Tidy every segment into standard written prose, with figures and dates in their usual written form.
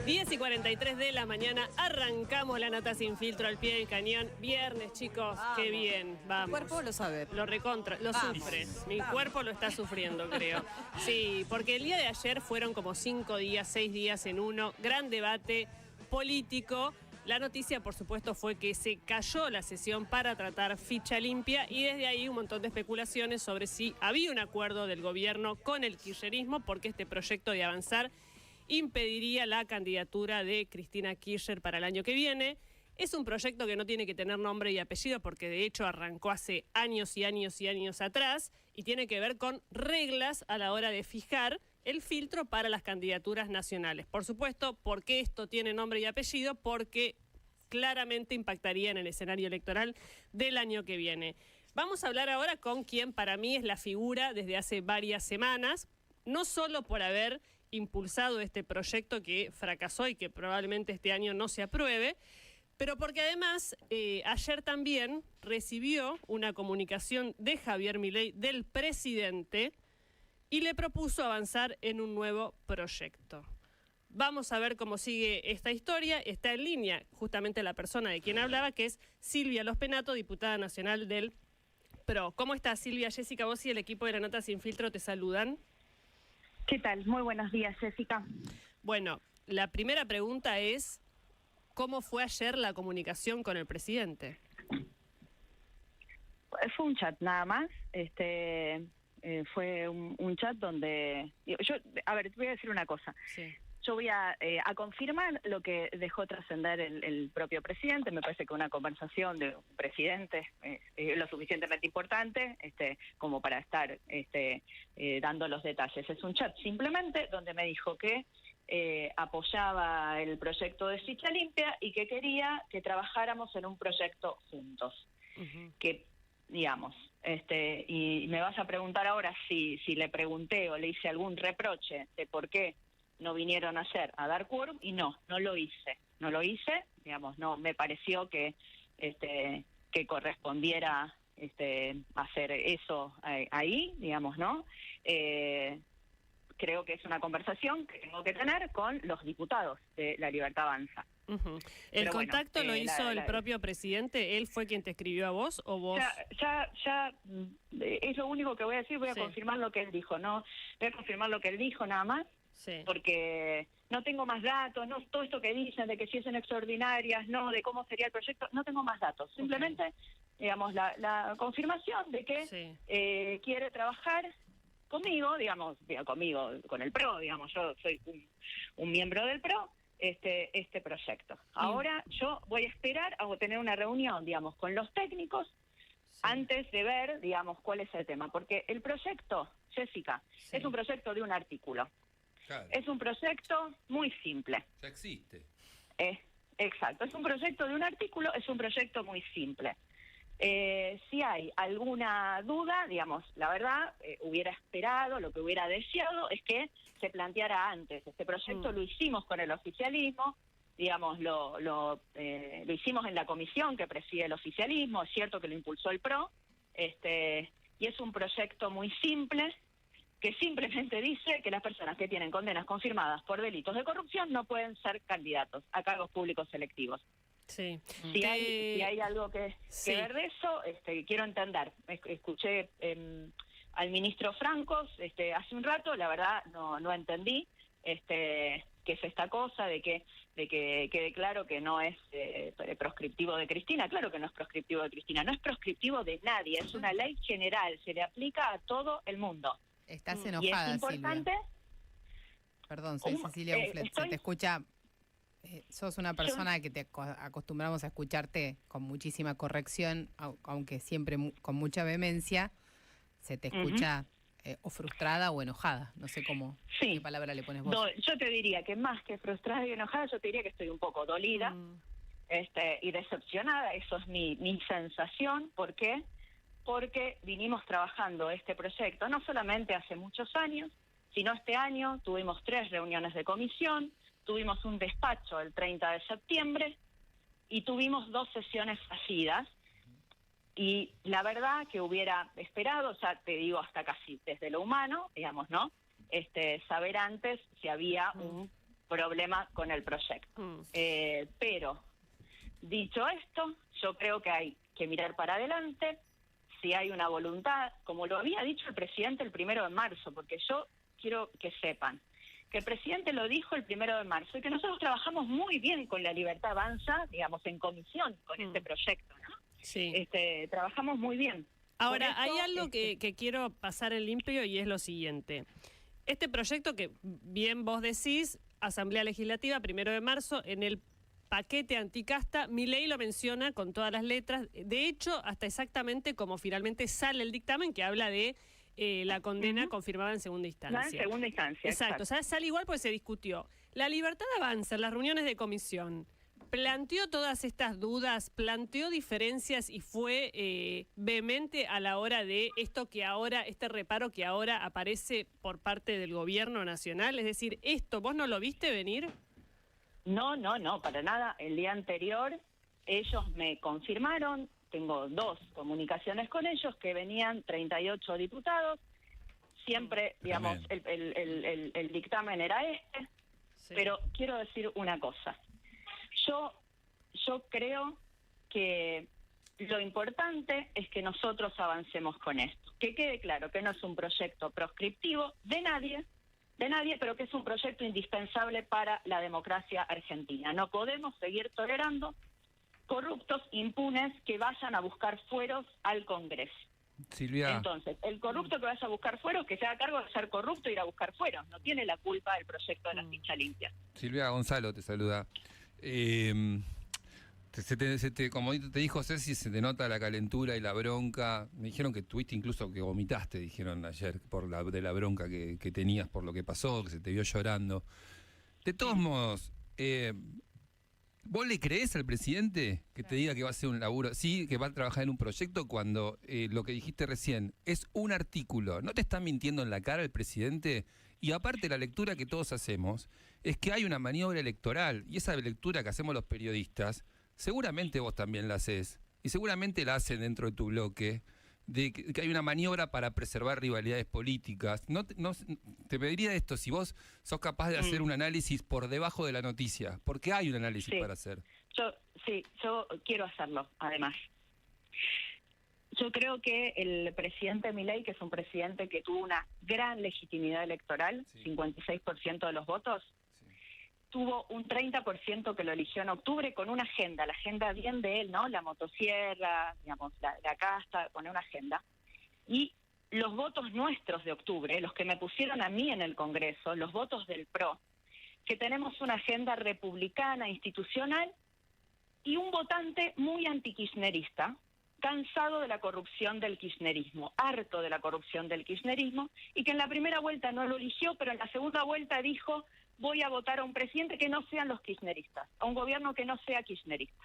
10:43 de la mañana, arrancamos la nota sin filtro al pie del cañón. Viernes, chicos, qué bien, vamos. Tu cuerpo lo sabe. Lo recontra, lo sufre. Mi cuerpo lo está sufriendo, creo. Sí, porque el día de ayer fueron como 5 días, 6 días en uno. Gran debate político. La noticia, por supuesto, fue que se cayó la sesión para tratar ficha limpia y desde ahí un montón de especulaciones sobre si había un acuerdo del gobierno con el kirchnerismo, porque este proyecto de avanzar impediría la candidatura de Cristina Kirchner para el año que viene. Es un proyecto que no tiene que tener nombre y apellido porque de hecho arrancó hace años y años y años atrás y tiene que ver con reglas a la hora de fijar el filtro para las candidaturas nacionales. Por supuesto, ¿por qué esto tiene nombre y apellido? Porque claramente impactaría en el escenario electoral del año que viene. Vamos a hablar ahora con quien para mí es la figura desde hace varias semanas, no solo por haber impulsado este proyecto que fracasó y que probablemente este año no se apruebe, pero porque además ayer también recibió una comunicación de Javier Milei, del presidente, y le propuso avanzar en un nuevo proyecto. Vamos a ver cómo sigue esta historia. Está en línea justamente la persona de quien hablaba, que es Silvia Lospenato, diputada nacional del PRO. ¿Cómo estás, Silvia? Jessica, vos y el equipo de la Nota Sin Filtro te saludan. ¿Qué tal? Muy buenos días, Jessica. Bueno, la primera pregunta es, ¿cómo fue ayer la comunicación con el presidente? Fue un chat nada más. Fue un chat donde... A ver, te voy a decir una cosa. Sí. Yo voy a confirmar lo que dejó trascender el propio presidente. Me parece que una conversación de un presidente es lo suficientemente importante como para estar dando los detalles. Es un chat simplemente donde me dijo que apoyaba el proyecto de ficha limpia y que quería que trabajáramos en un proyecto juntos. Que, digamos, y me vas a preguntar ahora si le pregunté o le hice algún reproche de por qué no vinieron ayer a dar quórum, y no lo hice, digamos, no me pareció que correspondiera hacer eso ahí, digamos, ¿no? Creo que es una conversación que tengo que tener con los diputados de La Libertad Avanza. ¿El contacto lo hizo el propio presidente? ¿Él fue quien te escribió a vos o vos? Ya es lo único que voy a decir. Voy a confirmar lo que él dijo, ¿no? Voy a confirmar lo que él dijo nada más. Sí. Porque no tengo más datos, no todo esto que dicen de que si es en extraordinarias, no, de cómo sería el proyecto, no tengo más datos. Simplemente, digamos, la confirmación de que quiere trabajar conmigo, digamos, conmigo, con el PRO, digamos, yo soy un miembro del PRO, este proyecto. Ahora yo voy a esperar a tener una reunión, digamos, con los técnicos antes de ver, digamos, cuál es el tema. Porque el proyecto, Jessica, es un proyecto de un artículo. Claro. Es un proyecto muy simple. Ya existe. Exacto, es un proyecto de un artículo, es un proyecto muy simple. Si hay alguna duda, digamos, la verdad, hubiera esperado, lo que hubiera deseado es que se planteara antes. Este proyecto lo hicimos con el oficialismo, digamos, lo hicimos en la comisión que preside el oficialismo, es cierto que lo impulsó el PRO, y es un proyecto muy simple, que simplemente dice que las personas que tienen condenas confirmadas por delitos de corrupción no pueden ser candidatos a cargos públicos selectivos. Sí. Si hay algo que ver de eso, quiero entender. Escuché al ministro Francos hace un rato, la verdad no entendí qué es esta cosa de que quede claro que no es proscriptivo de Cristina. Claro que no es proscriptivo de Cristina, no es proscriptivo de nadie, es una ley general, se le aplica a todo el mundo. Estás enojada, y es importante, Silvia. Perdón, soy Cecilia Bufflet. Se te escucha... sos una persona que te acostumbramos a escucharte con muchísima corrección, aunque siempre con mucha vehemencia. Se te escucha o frustrada o enojada. No sé qué palabra le pones vos. Yo te diría que más que frustrada y enojada, yo te diría que estoy un poco dolida y decepcionada. Eso es mi sensación. ¿Por qué? Porque vinimos trabajando este proyecto no solamente hace muchos años, sino este año tuvimos 3 reuniones de comisión, tuvimos un despacho el 30 de septiembre y tuvimos 2 sesiones fallidas. Y la verdad que hubiera esperado, ya te digo, hasta casi desde lo humano, digamos, ¿no? Saber antes si había problema con el proyecto. Pero, dicho esto, yo creo que hay que mirar para adelante, si hay una voluntad, como lo había dicho el presidente el 1 de marzo, porque yo quiero que sepan que el presidente lo dijo el 1 de marzo y que nosotros trabajamos muy bien con La Libertad Avanza, digamos, en comisión con este proyecto, ¿no? Sí. Trabajamos muy bien. Ahora, hay algo que quiero pasar en limpio y es lo siguiente. Este proyecto que bien vos decís, Asamblea Legislativa, 1 de marzo, en el paquete anticasta, Milei lo menciona con todas las letras, de hecho, hasta exactamente como finalmente sale el dictamen que habla de la condena confirmada en segunda instancia. En segunda instancia, exacto. O sea, sale igual porque se discutió. La Libertad Avanza en las reuniones de comisión planteó todas estas dudas, planteó diferencias y fue vehemente a la hora de esto que ahora, este reparo que ahora aparece por parte del gobierno nacional. Es decir, ¿esto vos no lo viste venir? No, para nada. El día anterior ellos me confirmaron, tengo 2 comunicaciones con ellos, que venían 38 diputados, siempre, digamos, el dictamen era sí. Pero quiero decir una cosa. Yo creo que lo importante es que nosotros avancemos con esto. Que quede claro que no es un proyecto proscriptivo de nadie, pero que es un proyecto indispensable para la democracia argentina. No podemos seguir tolerando corruptos impunes que vayan a buscar fueros al Congreso. Silvia. Entonces, el corrupto que vaya a buscar fueros, que se haga cargo de ser corrupto e ir a buscar fueros. No tiene la culpa del proyecto de la ficha limpia. Silvia Gonzalo te saluda. Como te dijo Ceci, se te nota la calentura y la bronca. Me dijeron que tuviste incluso que vomitaste, dijeron ayer, de la bronca que tenías por lo que pasó, que se te vio llorando. De todos modos, ¿vos le creés al presidente que te diga que va a hacer un laburo? Sí, que va a trabajar en un proyecto cuando lo que dijiste recién es un artículo. ¿No te está mintiendo en la cara el presidente? Y aparte la lectura que todos hacemos es que hay una maniobra electoral y esa lectura que hacemos los periodistas, seguramente vos también la haces y seguramente la hacen dentro de tu bloque, de que hay una maniobra para preservar rivalidades políticas. Te pediría esto, si vos sos capaz de hacer un análisis por debajo de la noticia, porque hay un análisis para hacer. Yo quiero hacerlo, además. Yo creo que el presidente Milei, que es un presidente que tuvo una gran legitimidad electoral, 56% de los votos, tuvo un 30% que lo eligió en octubre con una agenda, la agenda bien de él, ¿no? La motosierra, digamos, la casta, pone una agenda. Y los votos nuestros de octubre, los que me pusieron a mí en el Congreso, los votos del PRO, que tenemos una agenda republicana, institucional, y un votante muy antikirchnerista, cansado de la corrupción del kirchnerismo, harto de la corrupción del kirchnerismo, y que en la primera vuelta no lo eligió, pero en la segunda vuelta dijo: voy a votar a un presidente que no sean los kirchneristas, a un gobierno que no sea kirchnerista.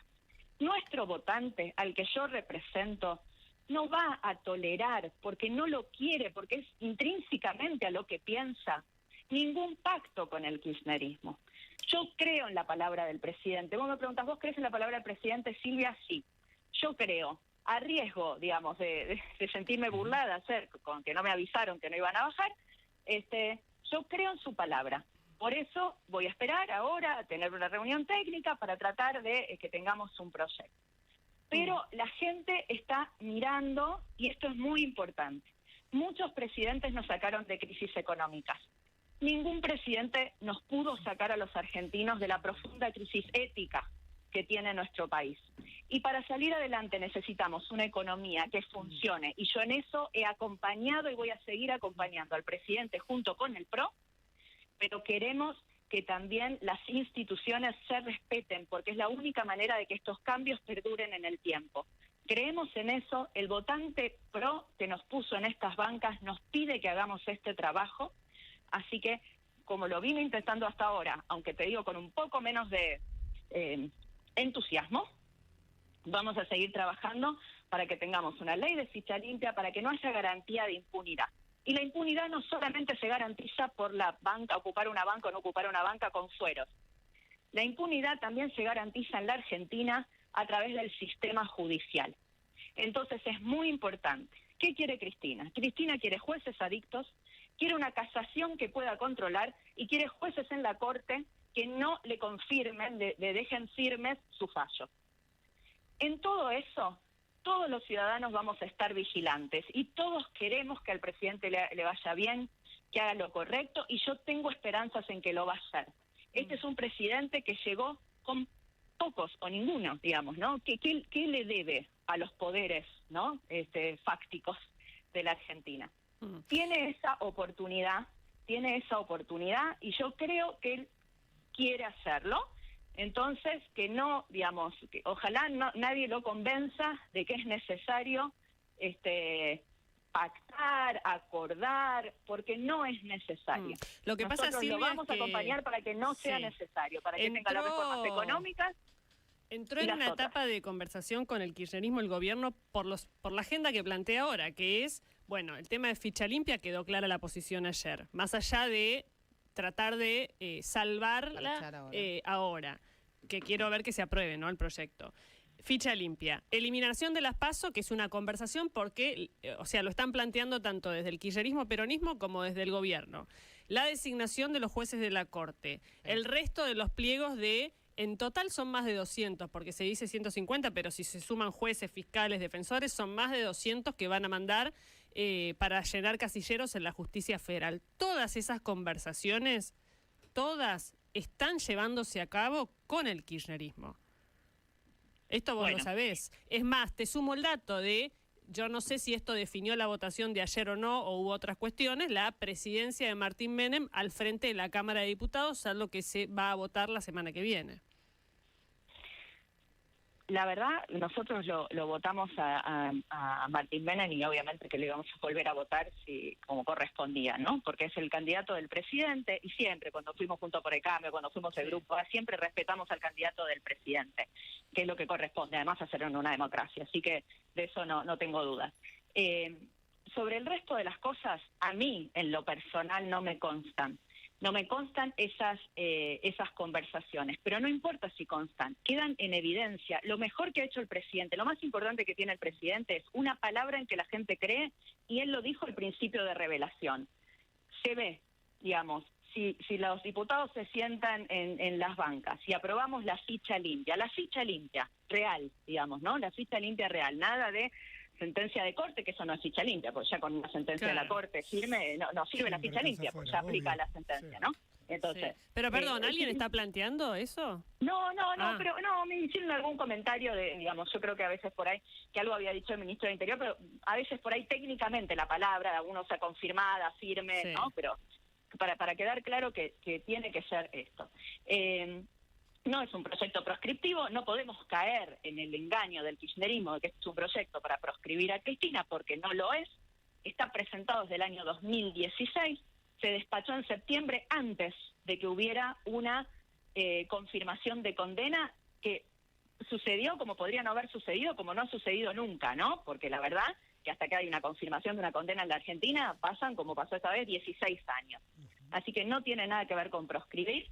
Nuestro votante, al que yo represento, no va a tolerar, porque no lo quiere, porque es intrínsecamente a lo que piensa, ningún pacto con el kirchnerismo. Yo creo en la palabra del presidente. Vos me preguntas, ¿vos crees en la palabra del presidente, Silvia? Sí. Yo creo, a riesgo, digamos, de sentirme burlada, con que no me avisaron que no iban a bajar, yo creo en su palabra. Por eso voy a esperar ahora a tener una reunión técnica para tratar de que tengamos un proyecto. Pero la gente está mirando, y esto es muy importante. Muchos presidentes nos sacaron de crisis económicas. Ningún presidente nos pudo sacar a los argentinos de la profunda crisis ética que tiene nuestro país. Y para salir adelante necesitamos una economía que funcione. Y yo en eso he acompañado y voy a seguir acompañando al presidente junto con el PRO, pero queremos que también las instituciones se respeten, porque es la única manera de que estos cambios perduren en el tiempo. Creemos en eso, el votante PRO que nos puso en estas bancas nos pide que hagamos este trabajo, así que, como lo vine intentando hasta ahora, aunque te digo con un poco menos de entusiasmo, vamos a seguir trabajando para que tengamos una ley de ficha limpia, para que no haya garantía de impunidad. Y la impunidad no solamente se garantiza por la banca, ocupar una banca o no ocupar una banca con fueros. La impunidad también se garantiza en la Argentina a través del sistema judicial. Entonces es muy importante. ¿Qué quiere Cristina? Cristina quiere jueces adictos, quiere una casación que pueda controlar y quiere jueces en la Corte que no le confirmen, le dejen firmes su fallo. En todo eso, todos los ciudadanos vamos a estar vigilantes y todos queremos que al presidente le vaya bien, que haga lo correcto, y yo tengo esperanzas en que lo va a hacer. Este es un presidente que llegó con pocos o ninguno, digamos, ¿no? ¿Qué le debe a los poderes, ¿no? Fácticos de la Argentina? Tiene esa oportunidad, y yo creo que él quiere hacerlo. Entonces, que no, digamos, que ojalá nadie lo convenza de que es necesario pactar, acordar, porque no es necesario. Lo que pasa, Silvia, lo vamos a acompañar para que no sea necesario, para que tenga las reformas económicas. Entró en una etapa de conversación con el kirchnerismo, el gobierno, por la agenda que plantea ahora, que es, bueno, el tema de ficha limpia, quedó clara la posición ayer, más allá de tratar de salvarla ahora, que quiero ver que se apruebe, ¿no?, el proyecto. Ficha limpia. Eliminación de las PASO, que es una conversación porque, o sea, lo están planteando tanto desde el kirchnerismo, peronismo, como desde el gobierno. La designación de los jueces de la Corte. El resto de los pliegos en total son más de 200, porque se dice 150, pero si se suman jueces, fiscales, defensores, son más de 200 que van a mandar para llenar casilleros en la justicia federal. Todas esas conversaciones, todas están llevándose a cabo con el kirchnerismo. Esto vos lo sabés. Es más, te sumo el dato yo no sé si esto definió la votación de ayer o no, o hubo otras cuestiones, la presidencia de Martín Menem al frente de la Cámara de Diputados, algo que se va a votar la semana que viene. La verdad, nosotros lo votamos a Martín Menem, y obviamente que le íbamos a volver a votar como correspondía, ¿no? Porque es el candidato del presidente, y siempre, cuando fuimos Juntos por el Cambio, cuando fuimos el Grupo A, siempre respetamos al candidato del presidente, que es lo que corresponde, además, hacer en una democracia. Así que de eso no tengo dudas. Sobre el resto de las cosas, a mí, en lo personal, no me constan esas conversaciones, pero no importa si constan, quedan en evidencia. Lo mejor que ha hecho el presidente, lo más importante que tiene el presidente es una palabra en que la gente cree, y él lo dijo al principio de revelación. Se ve, digamos, si los diputados se sientan en las bancas y aprobamos la ficha limpia real, digamos, ¿no? La ficha limpia real, nada de sentencia de corte, que eso no es ficha limpia, porque ya con una sentencia de la corte firme no sirve la ficha limpia, porque ya aplica la sentencia, ¿no? Entonces, pero perdón, ¿alguien está planteando eso? No, pero me hicieron algún comentario digamos, yo creo que a veces por ahí, que algo había dicho el ministro de Interior, pero a veces por ahí técnicamente la palabra de algunos sea confirmada, firme, ¿no? Pero para quedar claro que tiene que ser esto. No es un proyecto proscriptivo, no podemos caer en el engaño del kirchnerismo de que es un proyecto para proscribir a Cristina, porque no lo es. Está presentado desde el año 2016, se despachó en septiembre antes de que hubiera una confirmación de condena, que sucedió como podría no haber sucedido, como no ha sucedido nunca, ¿no? Porque la verdad que hasta que hay una confirmación de una condena en la Argentina, pasan, como pasó esta vez, 16 años. Así que no tiene nada que ver con proscribir.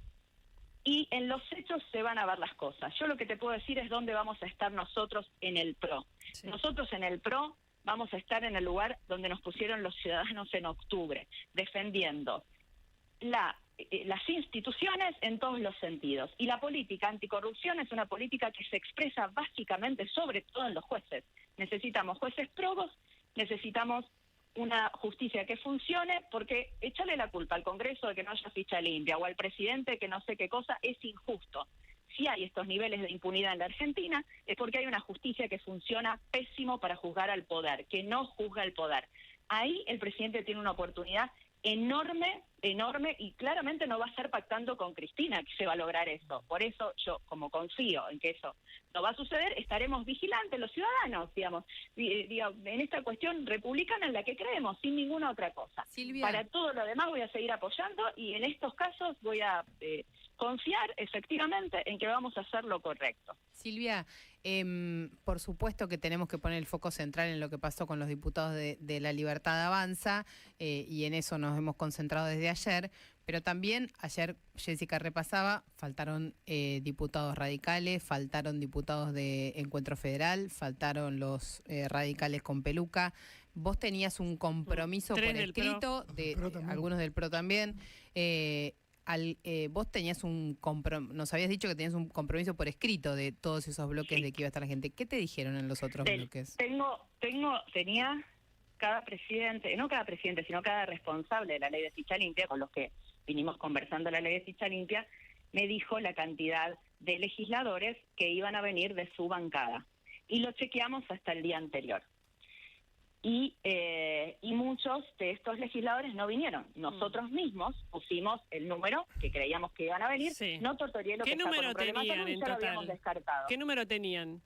Y en los hechos se van a ver las cosas. Yo lo que te puedo decir es dónde vamos a estar nosotros en el PRO. Sí. Nosotros en el PRO vamos a estar en el lugar donde nos pusieron los ciudadanos en octubre, defendiendo las instituciones en todos los sentidos. Y la política anticorrupción es una política que se expresa básicamente, sobre todo en los jueces. Necesitamos jueces probos, necesitamos una justicia que funcione, porque echarle la culpa al Congreso de que no haya ficha limpia o al presidente que no sé qué cosa es injusto. Si hay estos niveles de impunidad en la Argentina es porque hay una justicia que funciona pésimo para juzgar al poder, que no juzga el poder. Ahí el presidente tiene una oportunidad enorme, y claramente no va a ser pactando con Cristina que se va a lograr eso. Por eso yo, como confío en que eso no va a suceder, estaremos vigilantes los ciudadanos, digamos, en esta cuestión republicana en la que creemos, sin ninguna otra cosa. Silvia. Para todo lo demás voy a seguir apoyando, y en estos casos voy a confiar efectivamente en que vamos a hacer lo correcto. Silvia, por supuesto que tenemos que poner el foco central en lo que pasó con los diputados de La Libertad Avanza, y en eso nos hemos concentrado desde ayer, pero también ayer Jessica repasaba, faltaron diputados radicales, faltaron diputados de Encuentro Federal, faltaron los radicales con peluca. Vos tenías un compromiso por escrito, algunos del PRO también, vos tenías nos habías dicho que tenías un compromiso por escrito de todos esos bloques de que iba a estar la gente. ¿Qué te dijeron en los otros bloques? Tenía cada presidente, no cada presidente, sino cada responsable de la ley de ficha limpia, con los que vinimos conversando la ley de ficha limpia, me dijo la cantidad de legisladores que iban a venir de su bancada. Y lo chequeamos hasta el día anterior. Y muchos de estos legisladores no vinieron. Nosotros mismos pusimos el número que creíamos que iban a venir. Sí. No Tortorielo, ¿Qué que está con número un problema tenían en ya lo habíamos total? descartado. ¿Qué número tenían?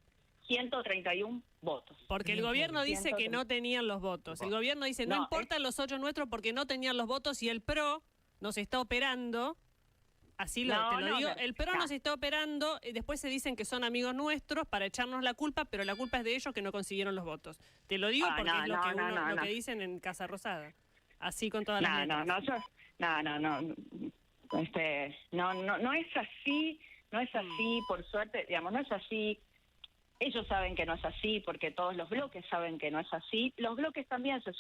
131 votos. Porque el gobierno dice que no tenían los votos. El gobierno dice, no importan los 8 nuestros porque no tenían los votos y el PRO nos está operando. Así te lo digo. El PRO nos está operando y después se dicen que son amigos nuestros para echarnos la culpa, pero la culpa es de ellos que no consiguieron los votos. Te lo digo porque es lo que dicen en Casa Rosada. Así con todas las letras. No es así, por suerte, digamos, no es así. Ellos saben que no es así porque todos los bloques saben que no es así. Los bloques también se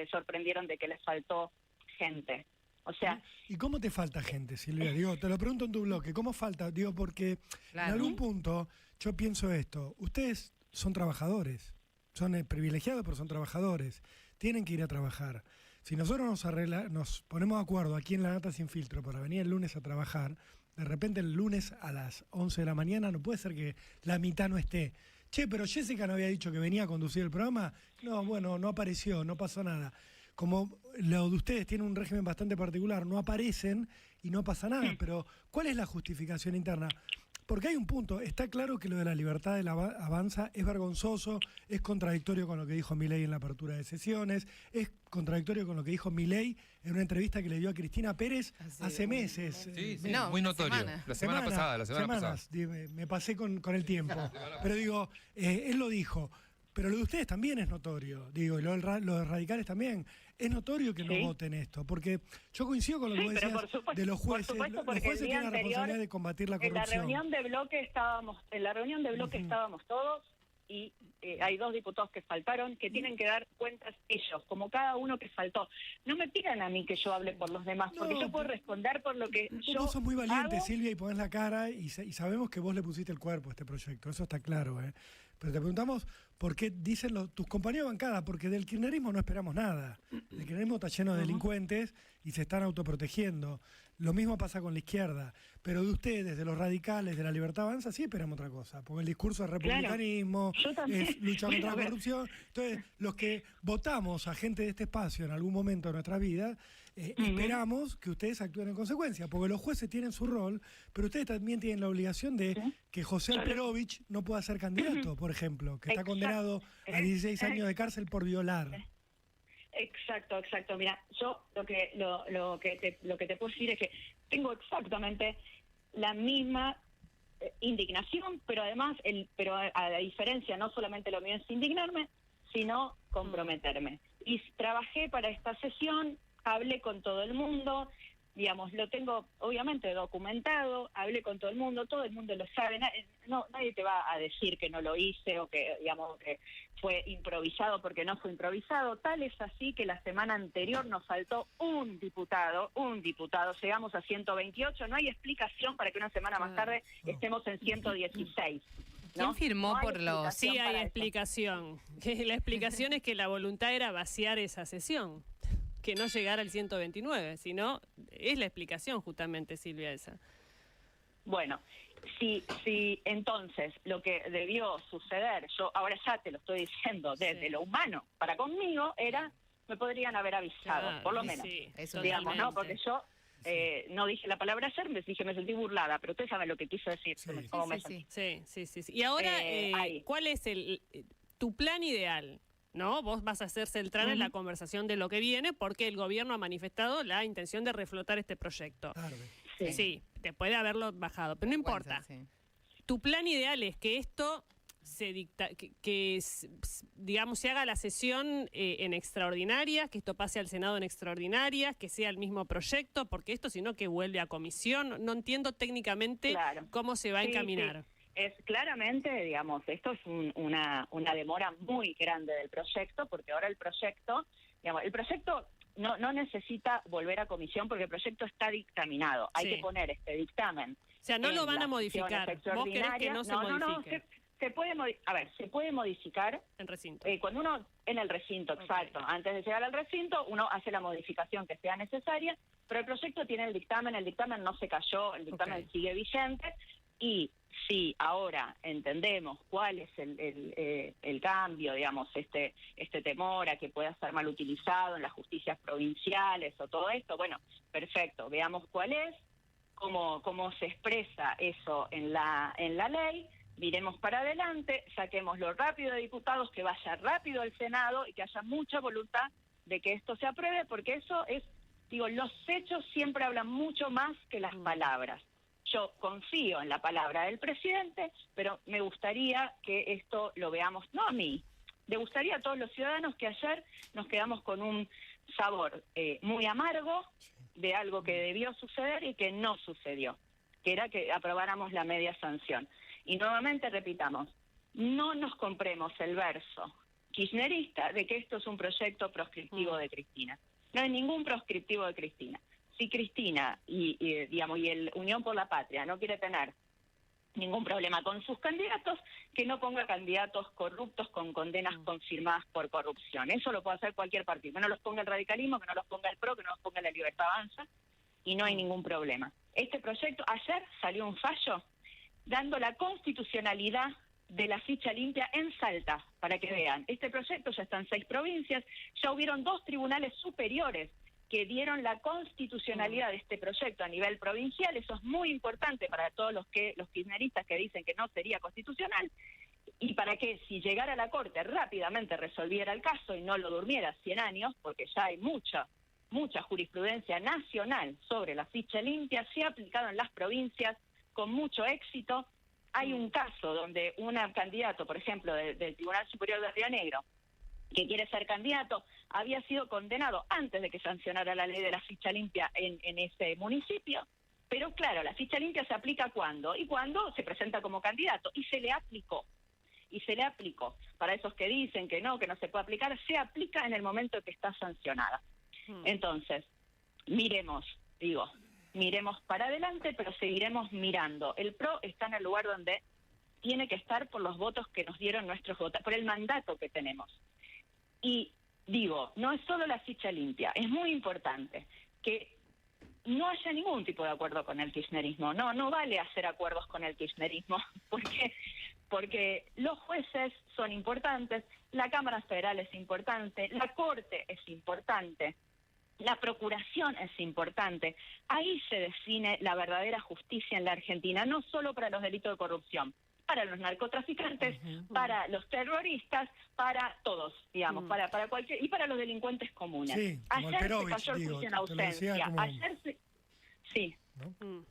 sorprendieron de que les faltó gente. O sea, ¿y cómo te falta gente, Silvia? Digo, te lo pregunto en tu bloque, ¿cómo falta? Digo, porque en algún punto yo pienso esto, ustedes son trabajadores, son privilegiados pero son trabajadores, tienen que ir a trabajar. Si nosotros nos ponemos de acuerdo aquí en La Nata Sin Filtro para venir el lunes a trabajar, de repente el lunes a las 11 de la mañana no puede ser que la mitad no esté. Che, pero Jessica no había dicho que venía a conducir el programa. No, bueno, no apareció, no pasó nada. Como lo de ustedes tiene un régimen bastante particular, no aparecen y no pasa nada. Pero, ¿cuál es la justificación interna? Porque hay un punto, está claro que lo de la libertad de la avanza es vergonzoso, es contradictorio con lo que dijo Milei en la apertura de sesiones, es contradictorio con lo que dijo Milei en una entrevista que le dio a Cristina Pérez hace meses. Sí, muy notorio. La semana pasada. Me pasé con el tiempo. Pero digo, él lo dijo. Pero lo de ustedes también es notorio, digo, y lo de radicales también. Es notorio que no voten esto, porque yo coincido con lo que vos decías de los jueces. Los jueces tienen la responsabilidad de combatir la corrupción. En la reunión de bloque estábamos todos y hay 2 diputados que faltaron que tienen que dar cuentas ellos, como cada uno que faltó. No me pidan a mí que yo hable por los demás, porque yo puedo responder por lo que yo Vos sos muy valiente, hago. Silvia, y ponés la cara y sabemos que vos le pusiste el cuerpo a este proyecto, eso está claro, ¿eh? Pero te preguntamos por qué dicen tus compañeros de bancada, porque del kirchnerismo no esperamos nada. El kirchnerismo está lleno de delincuentes y se están autoprotegiendo. Lo mismo pasa con la izquierda. Pero de ustedes, de los radicales, de la Libertad Avanza, sí esperamos otra cosa. Porque el discurso es republicanismo, es lucha contra la corrupción. Entonces, los que votamos a gente de este espacio en algún momento de nuestra vida, esperamos que ustedes actúen en consecuencia. Porque los jueces tienen su rol, pero ustedes también tienen la obligación de que José Alperovich no pueda ser candidato, por ejemplo, que está condenado a 16 años de cárcel por violar. Exacto. Mira, yo lo que te puedo decir es que tengo exactamente la misma indignación, pero además, a la diferencia, no solamente lo mío es indignarme, sino comprometerme. Y trabajé para esta sesión, hablé con todo el mundo, digamos, lo tengo obviamente documentado, hablé con todo el mundo lo sabe, nadie te va a decir que no lo hice o que, digamos, que fue improvisado porque no fue improvisado. Tal es así que la semana anterior nos faltó un diputado, llegamos a 128, no hay explicación para que una semana más tarde estemos en 116. ¿No? ¿Quién firmó por los...? Sí hay explicación. La explicación es que la voluntad era vaciar esa sesión, que no llegara al 129, sino es la explicación justamente, Silvia, esa. Bueno, si entonces lo que debió suceder, yo ahora ya te lo estoy diciendo desde lo humano para conmigo, me podrían haber avisado, por lo menos. Sí, digamos, ¿no? Porque yo no dije la palabra ayer, me sentí burlada, pero ustedes saben lo que quiso decir. Sí. Y ahora, ¿cuál es tu plan ideal? ¿No? Vos vas a ser central en la conversación de lo que viene porque el gobierno ha manifestado la intención de reflotar este proyecto. Sí, después de haberlo bajado, pero no importa. Tu plan ideal es que esto digamos, se haga la sesión en extraordinarias, que esto pase al Senado en extraordinarias, que sea el mismo proyecto, porque esto sino que vuelve a comisión. No entiendo técnicamente cómo se va a encaminar. Es claramente, digamos, esto es una demora muy grande del proyecto, porque ahora el proyecto no necesita volver a comisión porque el proyecto está dictaminado. Hay que poner este dictamen. O sea, no lo van a modificar. ¿Vos querés que no se modifique? Se puede modificar en recinto. Cuando uno en el recinto, exacto. Antes de llegar al recinto, uno hace la modificación que sea necesaria, pero el proyecto tiene el dictamen no se cayó, el dictamen sigue vigente, y si ahora entendemos cuál es el cambio, digamos, este temor a que pueda ser mal utilizado en las justicias provinciales o todo esto, bueno, perfecto, veamos cuál es, cómo se expresa eso en la ley. Miremos para adelante, saquémoslo rápido de diputados, que vaya rápido al Senado y que haya mucha voluntad de que esto se apruebe, porque eso es, los hechos siempre hablan mucho más que las palabras. Yo confío en la palabra del presidente, pero me gustaría que esto lo veamos, no a mí, le gustaría a todos los ciudadanos que ayer nos quedamos con un sabor muy amargo de algo que debió suceder y que no sucedió, que era que aprobáramos la media sanción. Y nuevamente repitamos, no nos compremos el verso kirchnerista de que esto es un proyecto proscriptivo de Cristina. No hay ningún proscriptivo de Cristina. Si Cristina y el Unión por la Patria no quiere tener ningún problema con sus candidatos, que no ponga candidatos corruptos con condenas confirmadas por corrupción. Eso lo puede hacer cualquier partido. Que no los ponga el radicalismo, que no los ponga el PRO, que no los ponga la Libertad Avanza, y no hay ningún problema. Este proyecto, ayer salió un fallo dando la constitucionalidad de la ficha limpia en Salta, para que vean. Este proyecto ya está en 6 provincias, ya hubieron 2 tribunales superiores que dieron la constitucionalidad de este proyecto a nivel provincial. Eso es muy importante para todos los kirchneristas que dicen que no sería constitucional, y para que si llegara a la Corte rápidamente resolviera el caso y no lo durmiera 100 años, porque ya hay mucha jurisprudencia nacional sobre la ficha limpia, se ha aplicado en las provincias con mucho éxito. Hay un caso donde un candidato, por ejemplo, del Tribunal Superior de Río Negro, que quiere ser candidato, había sido condenado antes de que sancionara la ley de la ficha limpia en ese municipio, pero claro, la ficha limpia se aplica ¿cuándo? Y cuando se presenta como candidato, y se le aplicó. Para esos que dicen que no se puede aplicar, se aplica en el momento que está sancionada. Entonces, miremos para adelante, pero seguiremos mirando. El PRO está en el lugar donde tiene que estar por los votos que nos dieron nuestros votantes, por el mandato que tenemos. Y no es solo la ficha limpia, es muy importante que no haya ningún tipo de acuerdo con el kirchnerismo. No vale hacer acuerdos con el kirchnerismo, porque los jueces son importantes, la Cámara Federal es importante, la Corte es importante, la Procuración es importante. Ahí se define la verdadera justicia en la Argentina, no solo para los delitos de corrupción, para los narcotraficantes, para los terroristas, para todos, para cualquier, y para los delincuentes comunes. Sí, como ayer Perovich, se cayó el juicio en ausencia. Sí.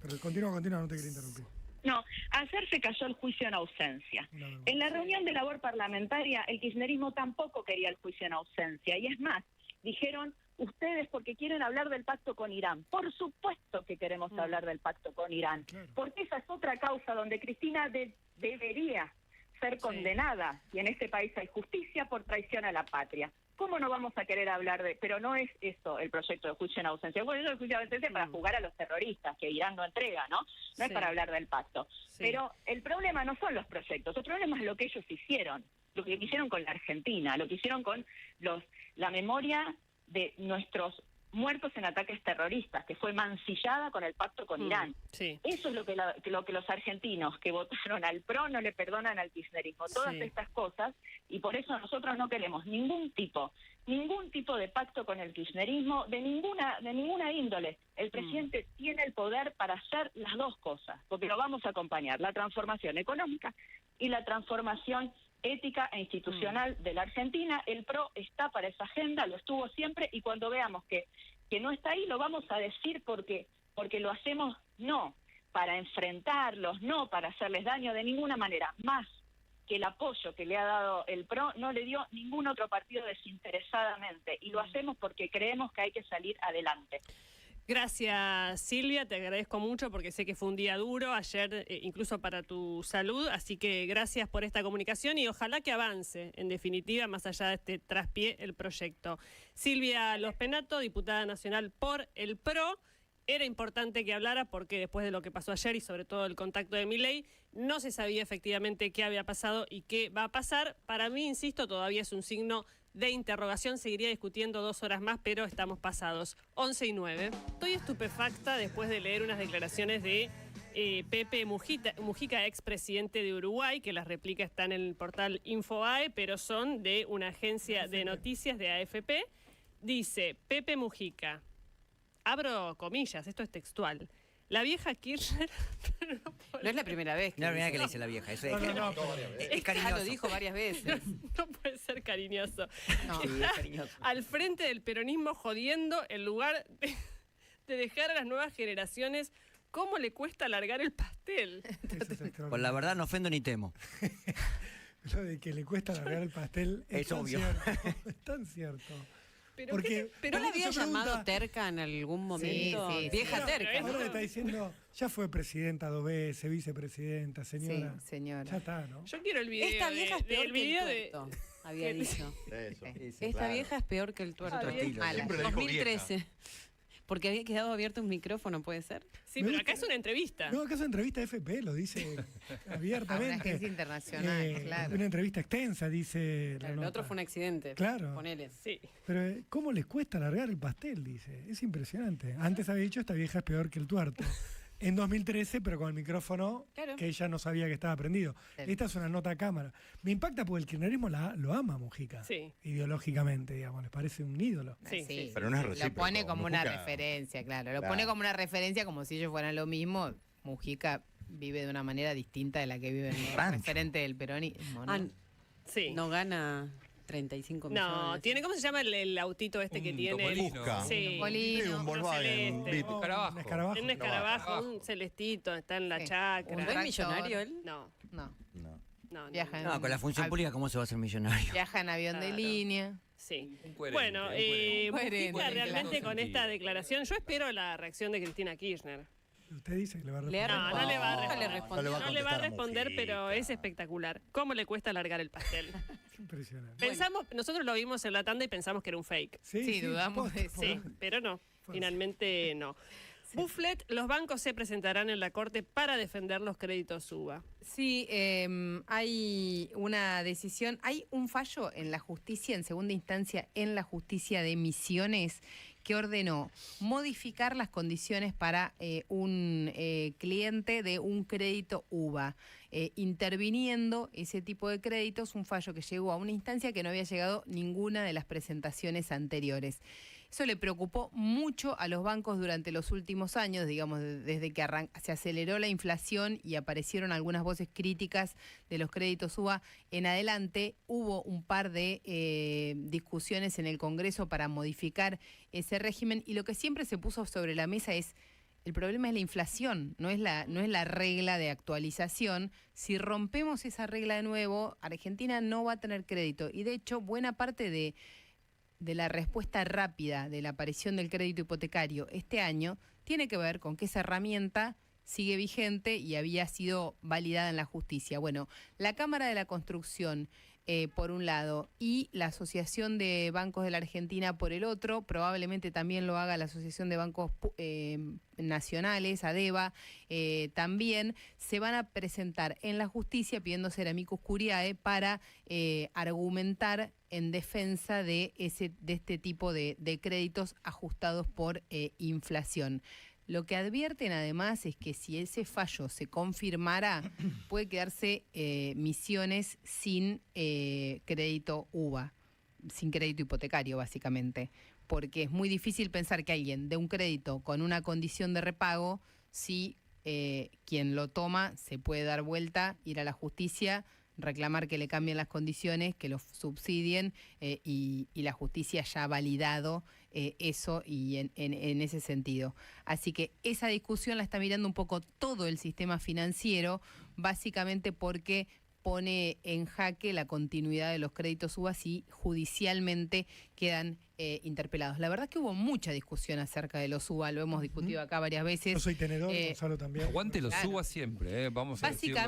Pero continúa, no te quiero interrumpir. No, ayer se cayó el juicio en ausencia. En la reunión de labor parlamentaria, el kirchnerismo tampoco quería el juicio en ausencia. Y es más, dijeron, ustedes porque quieren hablar del pacto con Irán. Por supuesto que queremos hablar del pacto con Irán. Claro. Porque esa es otra causa donde Cristina debería ser condenada. Y en este país hay justicia por traición a la patria. ¿Cómo no vamos a querer hablar de...? Pero no es eso el proyecto de juicio en ausencia. Bueno, el juicio en ausencia es para jugar a los terroristas, que Irán no entrega, ¿no? No es para hablar del pacto. Sí. Pero el problema no son los proyectos, el problema es lo que ellos hicieron. Lo que hicieron con la Argentina, lo que hicieron con la memoria de nuestros muertos en ataques terroristas, que fue mancillada con el pacto con Irán. Sí. Eso es lo que los argentinos que votaron al PRO no le perdonan al kirchnerismo. Todas estas cosas, y por eso nosotros no queremos ningún tipo de pacto con el kirchnerismo, de ninguna índole. El presidente tiene el poder para hacer las dos cosas, porque lo vamos a acompañar, la transformación económica y la transformación ética e institucional de la Argentina. El PRO está para esa agenda, lo estuvo siempre, y cuando veamos que no está ahí, lo vamos a decir porque lo hacemos no para enfrentarlos, no para hacerles daño de ninguna manera, más que el apoyo que le ha dado el PRO no le dio ningún otro partido desinteresadamente, y lo hacemos porque creemos que hay que salir adelante. Gracias, Silvia, te agradezco mucho porque sé que fue un día duro ayer, incluso para tu salud, así que gracias por esta comunicación y ojalá que avance, en definitiva, más allá de este traspié, el proyecto. Silvia Lospenato, diputada nacional por el PRO, era importante que hablara porque después de lo que pasó ayer y sobre todo el contacto de Milei, no se sabía efectivamente qué había pasado y qué va a pasar. Para mí, insisto, todavía es un signo de interrogación, seguiría discutiendo 2 horas más, pero estamos pasados. 11:09. Estoy estupefacta después de leer unas declaraciones de Pepe Mujica, expresidente de Uruguay, que las replica están en el portal Infobae, pero son de una agencia de noticias de AFP. Dice Pepe Mujica, abro comillas, esto es textual. La vieja Kirchner... No es la primera vez. No es la primera vez que le dice la vieja. Eso es cariñoso. Lo dijo varias veces. No puede ser cariñoso. No, sí, es cariñoso. Al frente del peronismo jodiendo en lugar de dejar a las nuevas generaciones cómo le cuesta alargar el pastel. Por la verdad no ofendo ni temo. Lo de que le cuesta alargar el pastel es tan obvio. Cierto, es tan cierto. Pero la había llamado terca en algún momento. Sí, Vieja terca. Ahora le está diciendo, ya fue presidenta 2 veces, vicepresidenta, señora. Sí, señora. Ya está, ¿no? Yo quiero el video. Esta vieja es peor el que video el tuerto, había dicho. Eso. Esta vieja es peor que el tuerto. Siempre le dijo 2013. Porque había quedado abierto un micrófono, ¿puede ser? Sí, pero acá es una entrevista. No, acá es una entrevista de FP, lo dice abiertamente. Una agencia internacional, claro. Una entrevista extensa, dice la El nota. otro fue un accidente. Claro. Ponele. Sí. Pero ¿cómo les cuesta alargar el pastel? Dice. Es impresionante. Antes había dicho, esta vieja es peor que el tuerto. En 2013, pero con el micrófono Claro. que ella no sabía que estaba prendido. Claro. Esta es una nota a cámara. Me impacta porque el kirchnerismo lo ama a Mujica. Sí. Ideológicamente, digamos. Les parece un ídolo. Sí, sí. Pero no es Lo recíproco. pone como una Mujica- referencia, claro. Lo Claro. pone como una referencia como si ellos fueran lo mismo. Mujica vive de una manera distinta de la que vive el Rancho. referente del peronismo, ¿no? Ah, Sí. no gana 35 millones. No, tiene, ¿cómo se llama el autito este que Un tiene? Topolino. Fusca. Sí. Polino. Sí, un Volkswagen, celeste. un Beat. Oh, escarabajo. un escarabajo. Un escarabajo, Trabajo. un celestito, está en la Sí. chacra. ¿No es tractor. millonario él? No, No, No. no. viaja en, No, con la función pública, ¿cómo se va a hacer millonario? viaja en avión de Claro. línea. Sí. Un coherente, Bueno, un coherente. Coherente. Mujica realmente En todo con esta sentido. declaración, yo espero la reacción de Cristina Kirchner. Usted dice que le va a Le responder. ha No, no le va a Nunca le responder. respondió. No le va a No le va a contestar a responder, pero Mujica. es espectacular. ¿Cómo le cuesta alargar el pastel? Impresionante. Pensamos, nosotros lo vimos en la tanda y pensamos que era un fake. Sí, dudamos de posta, Sí, posta. pero no. Fue. Finalmente no. Bufflet, los bancos se presentarán en la Corte para defender los créditos UBA. Sí, hay una decisión, hay un fallo en la justicia, en segunda instancia, en la justicia de Misiones, que ordenó modificar las condiciones para un cliente de un crédito UBA, interviniendo ese tipo de créditos, un fallo que llegó a una instancia que no había llegado ninguna de las presentaciones anteriores. Eso le preocupó mucho a los bancos durante los últimos años, digamos, desde que se aceleró la inflación y aparecieron algunas voces críticas de los créditos UBA en adelante. Hubo un par de discusiones en el Congreso para modificar ese régimen y lo que siempre se puso sobre la mesa es el problema es la inflación, no es la regla de actualización. Si rompemos esa regla de nuevo, Argentina no va a tener crédito y de hecho buena parte de la respuesta rápida de la aparición del crédito hipotecario este año tiene que ver con que esa herramienta sigue vigente y había sido validada en la justicia. Bueno, la Cámara de la Construcción, por un lado, y la Asociación de Bancos de la Argentina por el otro, probablemente también lo haga la Asociación de Bancos Nacionales, ADEBA, también se van a presentar en la justicia pidiendo ser amicus curiae para argumentar en defensa de este tipo de créditos ajustados por inflación. Lo que advierten además es que si ese fallo se confirmara, puede quedarse Misiones sin crédito UBA, sin crédito hipotecario básicamente, porque es muy difícil pensar que alguien dé un crédito con una condición de repago si quien lo toma se puede dar vuelta, ir a la justicia, reclamar que le cambien las condiciones, que lo subsidien y la justicia ya ha validado eso y en ese sentido. Así que esa discusión la está mirando un poco todo el sistema financiero, básicamente porque pone en jaque la continuidad de los créditos UBA si judicialmente quedan interpelados. La verdad que hubo mucha discusión acerca de los UBA, lo hemos discutido acá varias veces. Yo soy tenedor, Gonzalo también. Aguante los UBA siempre, vamos a decirlo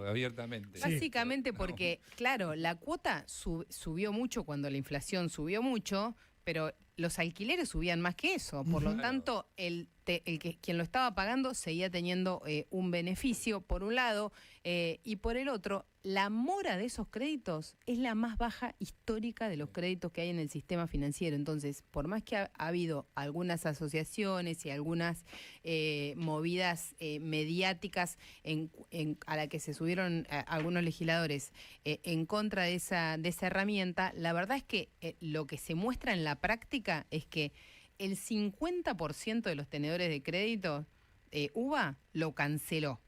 abiertamente. Básicamente porque, claro, la cuota subió mucho cuando la inflación subió mucho, pero los alquileres subían más que eso. Por lo tanto, quien lo estaba pagando seguía teniendo un beneficio, por un lado, y por el otro, la mora de esos créditos es la más baja histórica de los créditos que hay en el sistema financiero. Entonces, por más que ha habido algunas asociaciones y algunas movidas mediáticas a la que se subieron algunos legisladores en contra de esa herramienta, la verdad es que lo que se muestra en la práctica es que el 50% de los tenedores de crédito UBA lo canceló.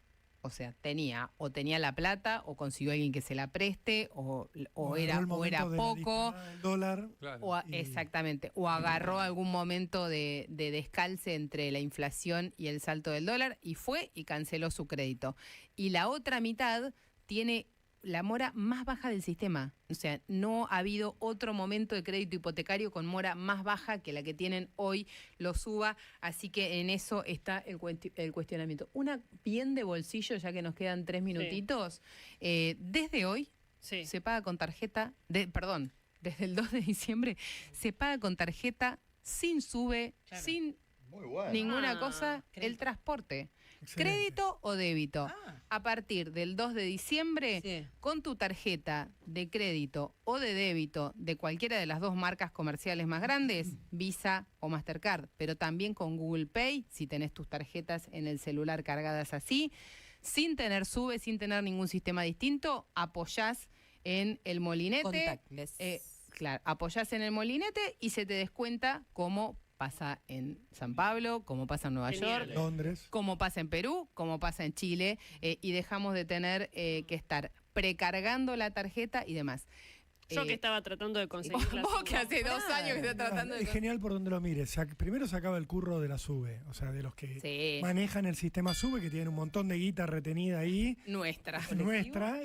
O sea, tenía la plata o consiguió a alguien que se la preste o era poco. Dólar. Claro. Exactamente. O agarró algún momento de descalce entre la inflación y el salto del dólar y fue y canceló su crédito. Y la otra mitad tiene la mora más baja del sistema. O sea, no ha habido otro momento de crédito hipotecario con mora más baja que la que tienen hoy los UBA, así que en eso está el cuestionamiento. Una bien de bolsillo, ya que nos quedan 3 minutitos. Desde hoy se paga con tarjeta, desde el 2 de diciembre se paga con tarjeta sin SUBE, sin ninguna cosa, el transporte. Excelente. ¿Crédito o débito? A partir del 2 de diciembre, con tu tarjeta de crédito o de débito de cualquiera de las dos marcas comerciales más grandes, Visa o Mastercard, pero también con Google Pay, si tenés tus tarjetas en el celular cargadas así, sin tener SUBE, sin tener ningún sistema distinto, apoyás en el molinete. Claro, apoyás en el molinete y se te descuenta como pasa en San Pablo, como pasa en Nueva York, Londres, como pasa en Perú, como pasa en Chile, y dejamos de tener que estar precargando la tarjeta y demás. Yo que estaba tratando de conseguir vos que hace 2 años que estás tratando de es genial por donde lo mires. Primero se acaba el curro de la SUBE, o sea, de los que manejan el sistema SUBE, que tienen un montón de guita retenida ahí. Nuestra,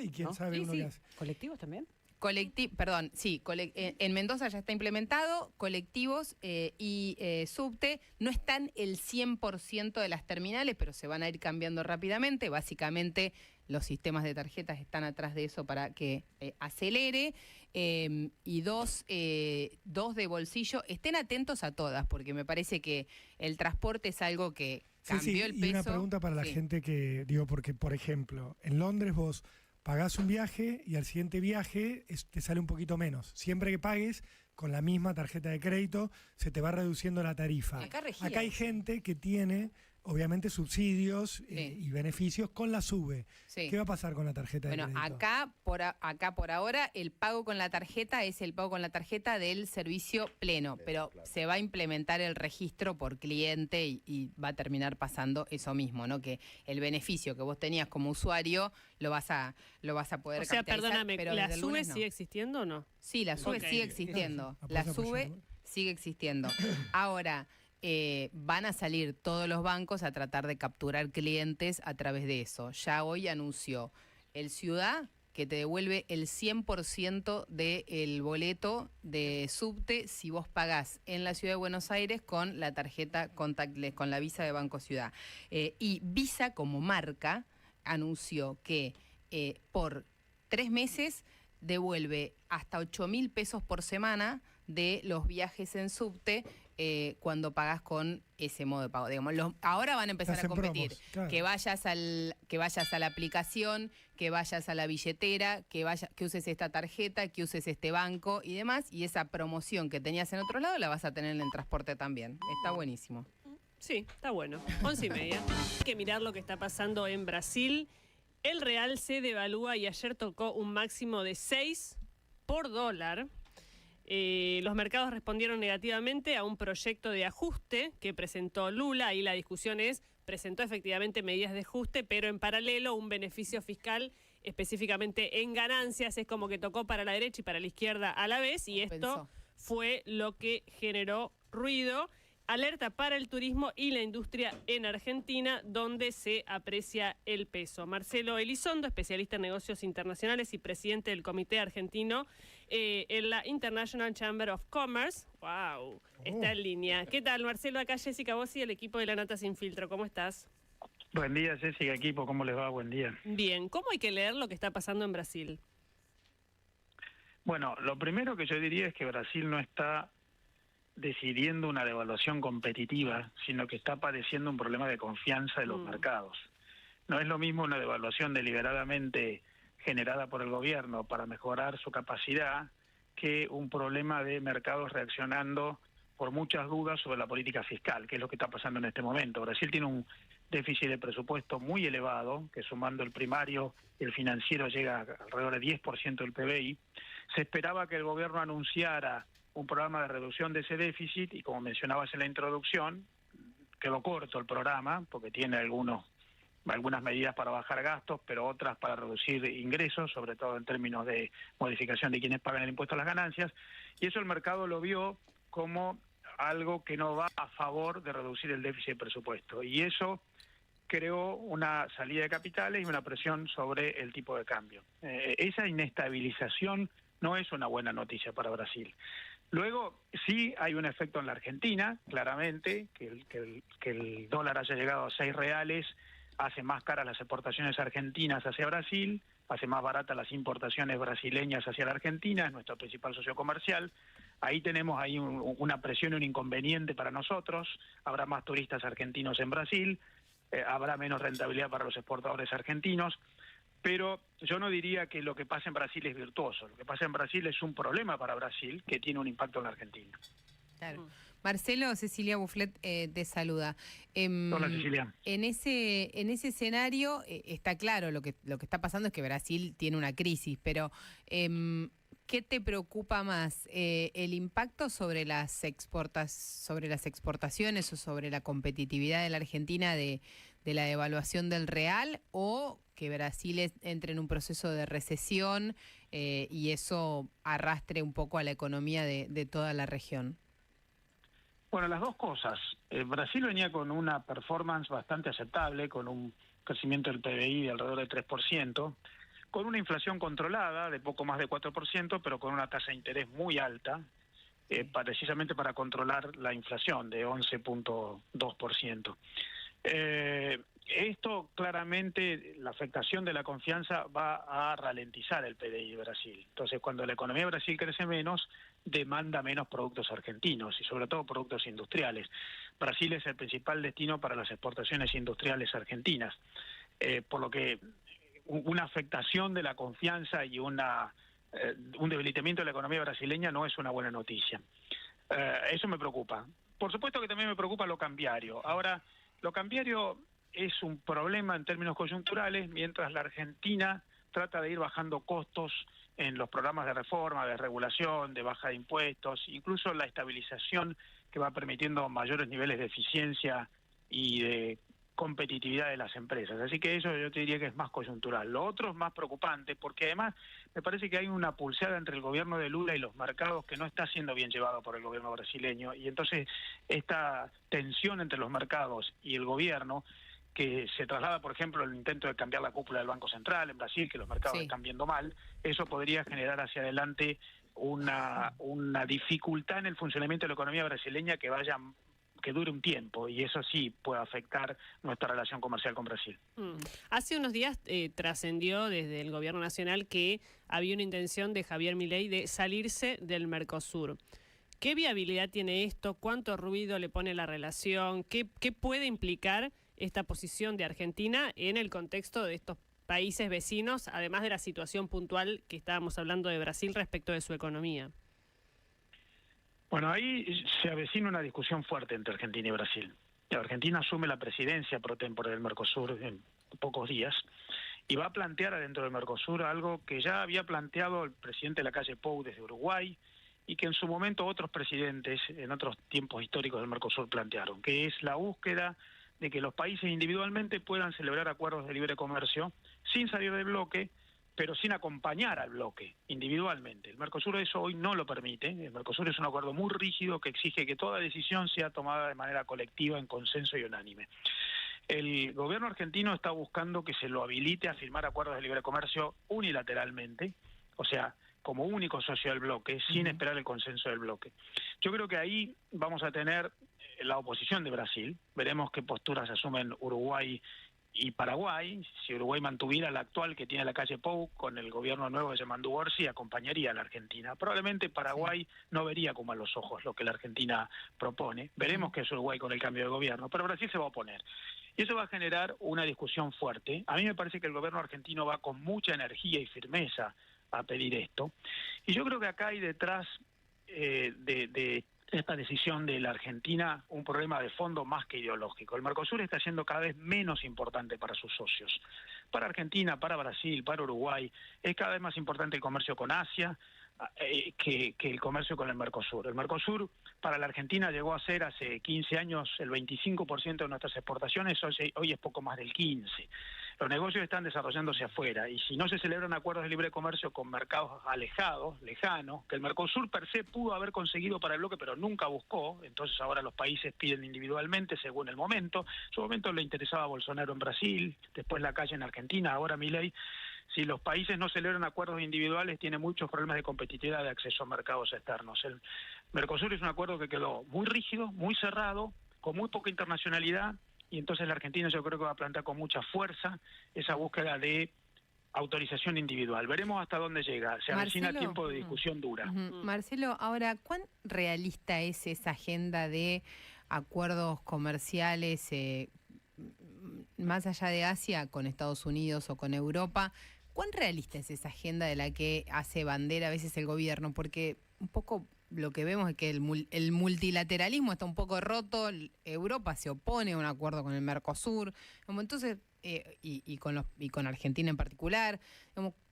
y quién sabe uno qué hace. ¿Colectivos también? En Mendoza ya está implementado, colectivos y subte no están el 100% de las terminales, pero se van a ir cambiando rápidamente. Básicamente los sistemas de tarjetas están atrás de eso para que acelere. Y dos de bolsillo, estén atentos a todas, porque me parece que el transporte es algo que cambió el peso. Y una pregunta para la gente que, porque por ejemplo, en Londres vos pagás un viaje y al siguiente viaje te sale un poquito menos. Siempre que pagues con la misma tarjeta de crédito, se te va reduciendo la tarifa. Acá hay gente que tiene, obviamente, subsidios y beneficios con la SUBE. ¿Qué va a pasar con la tarjeta de crédito? Acá por ahora el pago con la tarjeta es el pago con la tarjeta del servicio pleno, pero se va a implementar el registro por cliente y va a terminar pasando eso mismo, ¿no? Que el beneficio que vos tenías como usuario lo vas a poder capitalizar. Perdóname, pero ¿la SUBE sigue existiendo o no? Sí, la SUBE sigue existiendo. La SUBE sigue existiendo. Ahora, van a salir todos los bancos a tratar de capturar clientes a través de eso. Ya hoy anunció el Ciudad que te devuelve el 100% del boleto de subte si vos pagás en la Ciudad de Buenos Aires con la tarjeta contactless, con la Visa de Banco Ciudad. Y Visa como marca anunció que por 3 meses devuelve hasta 8.000 pesos por semana de los viajes en subte cuando pagás con ese modo de pago. Digamos, ahora van a empezar a competir. Promos, claro. Que vayas a la aplicación, que vayas a la billetera, que uses esta tarjeta, que uses este banco y demás. Y esa promoción que tenías en otro lado la vas a tener en el transporte también. Está buenísimo. Sí, está bueno. 11:30. Hay que mirar lo que está pasando en Brasil. El real se devalúa y ayer tocó un máximo de 6 por dólar. Los mercados respondieron negativamente a un proyecto de ajuste que presentó Lula. Ahí la discusión presentó efectivamente medidas de ajuste, pero en paralelo un beneficio fiscal específicamente en ganancias. Es como que tocó para la derecha y para la izquierda a la vez, y esto fue lo que generó ruido. alerta para el turismo y la industria en Argentina, donde se aprecia el peso. Marcelo Elizondo, especialista en negocios internacionales y presidente del Comité Argentino en la International Chamber of Commerce. ¡Wow! Está en línea. ¿Qué tal, Marcelo? Acá Jessica Bossi, del equipo de La Nota Sin Filtro. ¿Cómo estás? Buen día, Jessica, equipo. ¿Cómo les va? Buen día. Bien. ¿Cómo hay que leer lo que está pasando en Brasil? Bueno, lo primero que yo diría es que Brasil no está decidiendo una devaluación competitiva, sino que está padeciendo un problema de confianza de los mercados. No es lo mismo una devaluación deliberadamente generada por el gobierno para mejorar su capacidad que un problema de mercados reaccionando por muchas dudas sobre la política fiscal, que es lo que está pasando en este momento. Brasil tiene un déficit de presupuesto muy elevado, que sumando el primario y el financiero llega a alrededor del 10% del PBI. Se esperaba que el gobierno anunciara un programa de reducción de ese déficit y, como mencionabas en la introducción, quedó corto el programa porque tiene algunas medidas para bajar gastos, pero otras para reducir ingresos, sobre todo en términos de modificación de quienes pagan el impuesto a las ganancias, y eso el mercado lo vio como algo que no va a favor de reducir el déficit de presupuesto, y eso creó una salida de capitales y una presión sobre el tipo de cambio. Esa inestabilización no es una buena noticia para Brasil. Luego, sí hay un efecto en la Argentina, claramente, que el dólar haya llegado a 6 reales, hace más caras las exportaciones argentinas hacia Brasil, hace más baratas las importaciones brasileñas hacia la Argentina, es nuestro principal socio comercial. Ahí tenemos una presión y un inconveniente para nosotros, habrá más turistas argentinos en Brasil, habrá menos rentabilidad para los exportadores argentinos. Pero yo no diría que lo que pasa en Brasil es virtuoso. Lo que pasa en Brasil es un problema para Brasil que tiene un impacto en la Argentina. Claro. Marcelo, Cecilia Bufflet te saluda. Hola, Cecilia. En ese escenario está claro, lo que está pasando es que Brasil tiene una crisis, pero ¿qué te preocupa más? ¿El impacto sobre las exportaciones o sobre la competitividad de la Argentina de la devaluación del real, o que Brasil entre en un proceso de recesión y eso arrastre un poco a la economía de toda la región? Bueno, las dos cosas. Brasil venía con una performance bastante aceptable, con un crecimiento del PBI de alrededor del 3%, con una inflación controlada de poco más de 4%, pero con una tasa de interés muy alta, precisamente para controlar la inflación de 11.2%. Esto claramente, la afectación de la confianza va a ralentizar el PBI de Brasil. Entonces, cuando la economía de Brasil crece menos, demanda menos productos argentinos y sobre todo productos industriales. Brasil es el principal destino para las exportaciones industriales argentinas, por lo que una afectación de la confianza y un debilitamiento de la economía brasileña no es una buena noticia. Eso me preocupa. Por supuesto que también me preocupa lo cambiario. Ahora, lo cambiario es un problema en términos coyunturales, mientras la Argentina trata de ir bajando costos en los programas de reforma, de regulación, de baja de impuestos, incluso la estabilización que va permitiendo mayores niveles de eficiencia y de competitividad de las empresas. Así que eso yo te diría que es más coyuntural. Lo otro es más preocupante porque además me parece que hay una pulseada entre el gobierno de Lula y los mercados que no está siendo bien llevado por el gobierno brasileño, y entonces esta tensión entre los mercados y el gobierno, que se traslada, por ejemplo, el intento de cambiar la cúpula del Banco Central en Brasil, que los mercados están viendo mal, eso podría generar hacia adelante una dificultad en el funcionamiento de la economía brasileña que dure un tiempo, y eso sí puede afectar nuestra relación comercial con Brasil. Hace unos días trascendió desde el gobierno nacional que había una intención de Javier Milei de salirse del Mercosur. ¿Qué viabilidad tiene esto? ¿Cuánto ruido le pone la relación? ¿Qué puede implicar esta posición de Argentina en el contexto de estos países vecinos, además de la situación puntual que estábamos hablando de Brasil respecto de su economía? Bueno, ahí se avecina una discusión fuerte entre Argentina y Brasil. Argentina asume la presidencia pro tempore del Mercosur en pocos días y va a plantear adentro del Mercosur algo que ya había planteado el presidente Lacalle Pou desde Uruguay y que en su momento otros presidentes en otros tiempos históricos del Mercosur plantearon, que es la búsqueda de que los países individualmente puedan celebrar acuerdos de libre comercio sin salir del bloque, pero sin acompañar al bloque individualmente. El Mercosur eso hoy no lo permite. El Mercosur es un acuerdo muy rígido que exige que toda decisión sea tomada de manera colectiva, en consenso y unánime. El gobierno argentino está buscando que se lo habilite a firmar acuerdos de libre comercio unilateralmente, o sea, como único socio del bloque, sin esperar el consenso del bloque. Yo creo que ahí vamos a tener la oposición de Brasil. Veremos qué posturas asumen Uruguay y Paraguay. Si Uruguay mantuviera la actual que tiene la calle Pou, con el gobierno nuevo de Yamandu Orsi, acompañaría a la Argentina. Probablemente Paraguay no vería con malos ojos lo que la Argentina propone. Veremos qué es Uruguay con el cambio de gobierno, pero Brasil se va a oponer. Y eso va a generar una discusión fuerte. A mí me parece que el gobierno argentino va con mucha energía y firmeza a pedir esto. Y yo creo que acá hay detrás de esta decisión de la Argentina un problema de fondo más que ideológico. El Mercosur está siendo cada vez menos importante para sus socios. Para Argentina, para Brasil, para Uruguay, es cada vez más importante el comercio con Asia que el comercio con el Mercosur. El Mercosur para la Argentina llegó a ser hace 15 años el 25% de nuestras exportaciones, hoy es poco más del 15%. Los negocios están desarrollándose afuera y si no se celebran acuerdos de libre comercio con mercados alejados, lejanos, que el Mercosur per se pudo haber conseguido para el bloque pero nunca buscó, entonces ahora los países piden individualmente según el momento. En su momento le interesaba a Bolsonaro en Brasil, después la calle en Argentina, ahora Milei. Si los países no celebran acuerdos individuales, tiene muchos problemas de competitividad de acceso a mercados externos. El Mercosur es un acuerdo que quedó muy rígido, muy cerrado, con muy poca internacionalidad, y entonces la Argentina yo creo que va a plantear con mucha fuerza esa búsqueda de autorización individual. Veremos hasta dónde llega. Se avecina tiempo de discusión dura. Marcelo, ahora, ¿cuán realista es esa agenda de acuerdos comerciales más allá de Asia, con Estados Unidos o con Europa? ¿Cuán realista es esa agenda de la que hace bandera a veces el gobierno? Porque un poco lo que vemos es que el multilateralismo está un poco roto, Europa se opone a un acuerdo con el Mercosur, entonces y con Argentina en particular.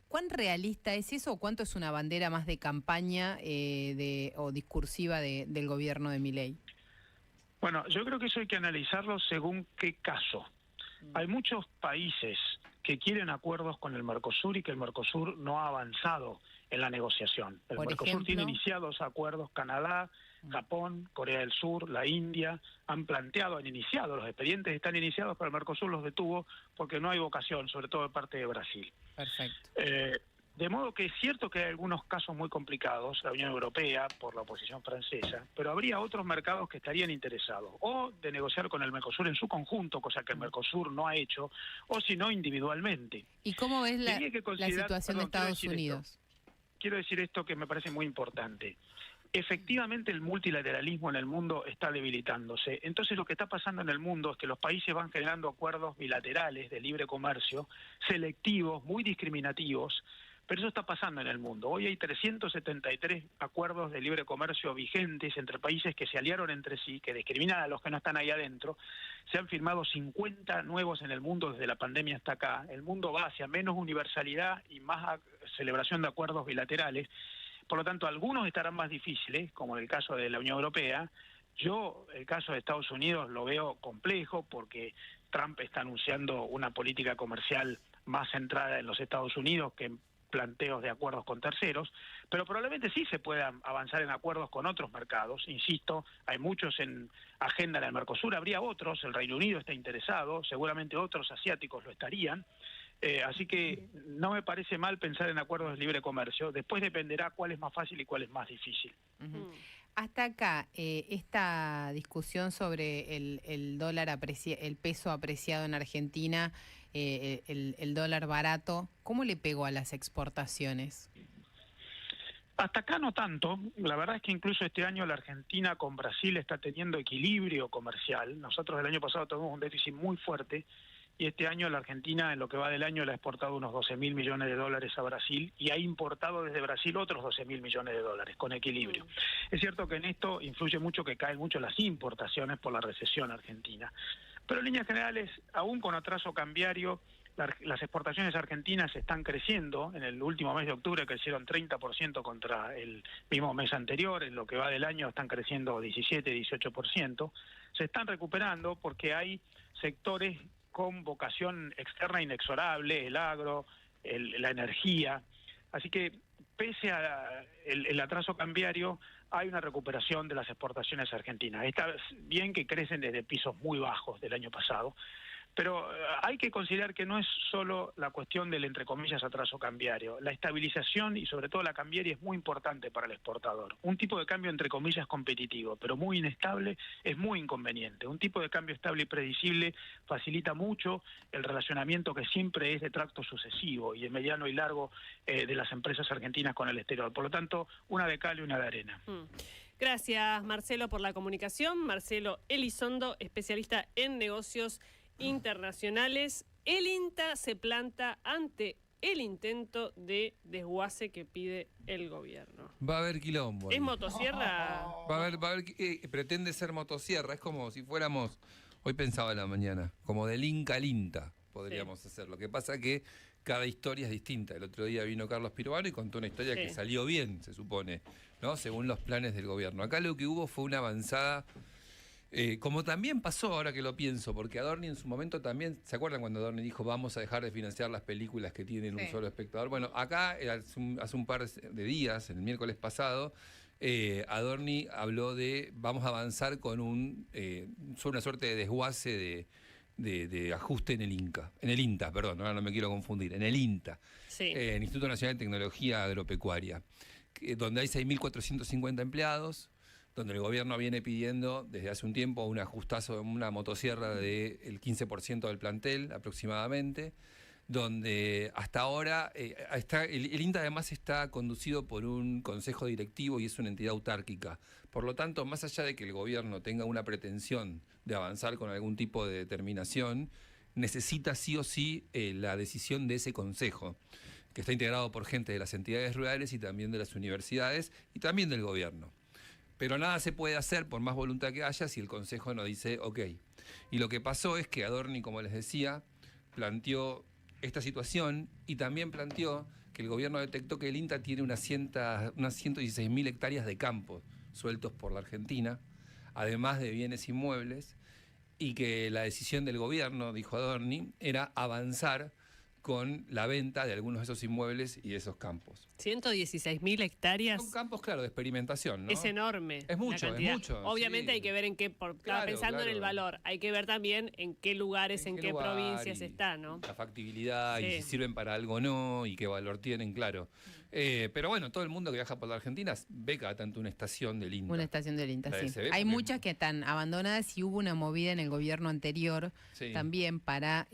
¿Cuán realista es eso o cuánto es una bandera más de campaña o discursiva del gobierno de Milei? Bueno, yo creo que eso hay que analizarlo según qué caso. Hay muchos países que quieren acuerdos con el Mercosur y que el Mercosur no ha avanzado en la negociación. El Mercosur tiene iniciados acuerdos, Canadá, Japón, Corea del Sur, la India, han iniciado, los expedientes están iniciados, pero el Mercosur los detuvo porque no hay vocación, sobre todo de parte de Brasil. Perfecto. De modo que es cierto que hay algunos casos muy complicados, la Unión Europea por la oposición francesa, pero habría otros mercados que estarían interesados, o de negociar con el Mercosur en su conjunto, cosa que el Mercosur no ha hecho, o si no individualmente. ¿Y cómo ves la situación de Estados Unidos? Quiero decir esto que me parece muy importante. Efectivamente el multilateralismo en el mundo está debilitándose. Entonces lo que está pasando en el mundo es que los países van generando acuerdos bilaterales de libre comercio, selectivos, muy discriminativos, pero eso está pasando en el mundo. Hoy hay 373 acuerdos de libre comercio vigentes entre países que se aliaron entre sí, que discriminan a los que no están ahí adentro. Se han firmado 50 nuevos en el mundo desde la pandemia hasta acá. El mundo va hacia menos universalidad y más celebración de acuerdos bilaterales. Por lo tanto, algunos estarán más difíciles, como en el caso de la Unión Europea. Yo, el caso de Estados Unidos, lo veo complejo porque Trump está anunciando una política comercial más centrada en los Estados Unidos que en planteos de acuerdos con terceros, pero probablemente sí se pueda avanzar en acuerdos con otros mercados. Insisto, hay muchos en agenda del Mercosur, habría otros, el Reino Unido está interesado, seguramente otros asiáticos lo estarían. Así que no me parece mal pensar en acuerdos de libre comercio. Después dependerá cuál es más fácil y cuál es más difícil. Hasta acá, esta discusión sobre el dólar el peso apreciado en Argentina, el dólar barato, ¿cómo le pegó a las exportaciones? Hasta acá no tanto. La verdad es que incluso este año la Argentina con Brasil está teniendo equilibrio comercial. Nosotros el año pasado tuvimos un déficit muy fuerte. Y este año la Argentina, en lo que va del año, le ha exportado unos 12.000 millones de dólares a Brasil y ha importado desde Brasil otros 12.000 millones de dólares, con equilibrio. Es cierto que en esto influye mucho que caen mucho las importaciones por la recesión argentina. Pero en líneas generales, aún con atraso cambiario, las exportaciones argentinas están creciendo. En el último mes de octubre crecieron 30% contra el mismo mes anterior. En lo que va del año están creciendo 17-18%. Se están recuperando porque hay sectores con vocación externa inexorable, el agro, la energía. Así que pese a el atraso cambiario, hay una recuperación de las exportaciones argentinas. Está bien que crecen desde pisos muy bajos del año pasado, pero hay que considerar que no es solo la cuestión del, entre comillas, atraso cambiario. La estabilización y sobre todo la cambiaria es muy importante para el exportador. Un tipo de cambio, entre comillas, competitivo, pero muy inestable, es muy inconveniente. Un tipo de cambio estable y predecible facilita mucho el relacionamiento que siempre es de tracto sucesivo y de mediano y largo de las empresas argentinas con el exterior. Por lo tanto, una de cal y una de arena. Gracias, Marcelo, por la comunicación. Marcelo Elizondo, especialista en negocios internacionales. El INTA se planta ante el intento de desguace que pide el gobierno. Va a haber quilombo. ¿Es motosierra? Va a haber pretende ser motosierra. Es como si fuéramos, hoy pensaba en la mañana, como del Inca al INTA podríamos hacer. Lo que pasa que cada historia es distinta. El otro día vino Carlos Pirovano y contó una historia que salió bien, se supone, ¿no? Según los planes del gobierno. Acá lo que hubo fue una avanzada. Como también pasó, ahora que lo pienso, porque Adorni en su momento también, ¿se acuerdan cuando Adorni dijo vamos a dejar de financiar las películas que tienen un solo espectador? Bueno, acá hace un par de días, el miércoles pasado, Adorni habló de vamos a avanzar con una suerte de desguace de ajuste en el INTA, perdón, ahora no me quiero confundir, en el INTA, el Instituto Nacional de Tecnología Agropecuaria, donde hay 6.450 empleados, donde el gobierno viene pidiendo desde hace un tiempo un ajustazo, una motosierra del 15% del plantel aproximadamente, donde hasta ahora el INTA además está conducido por un consejo directivo y es una entidad autárquica. Por lo tanto, más allá de que el gobierno tenga una pretensión de avanzar con algún tipo de determinación, necesita sí o sí la decisión de ese consejo, que está integrado por gente de las entidades rurales y también de las universidades y también del gobierno. Pero nada se puede hacer, por más voluntad que haya, si el Consejo no dice ok. Y lo que pasó es que Adorni, como les decía, planteó esta situación y también planteó que el gobierno detectó que el INTA tiene unas 116.000 hectáreas de campos sueltos por la Argentina, además de bienes inmuebles, y que la decisión del gobierno, dijo Adorni, era avanzar con la venta de algunos de esos inmuebles y de esos campos. 116.000 hectáreas. Son campos, claro, de experimentación, ¿no? Es enorme. Es mucho, la cantidad. es mucho. Obviamente sí. hay que ver en qué, estaba pensando en el valor, hay que ver también en qué lugares, en qué provincias está, ¿no? La factibilidad y si sirven para algo o no y qué valor tienen, claro. Pero bueno, todo el mundo que viaja por la Argentina ve cada tanto una estación del INTA. Una estación del INTA, sí. Hay muchas que están abandonadas y hubo una movida en el gobierno anterior también para...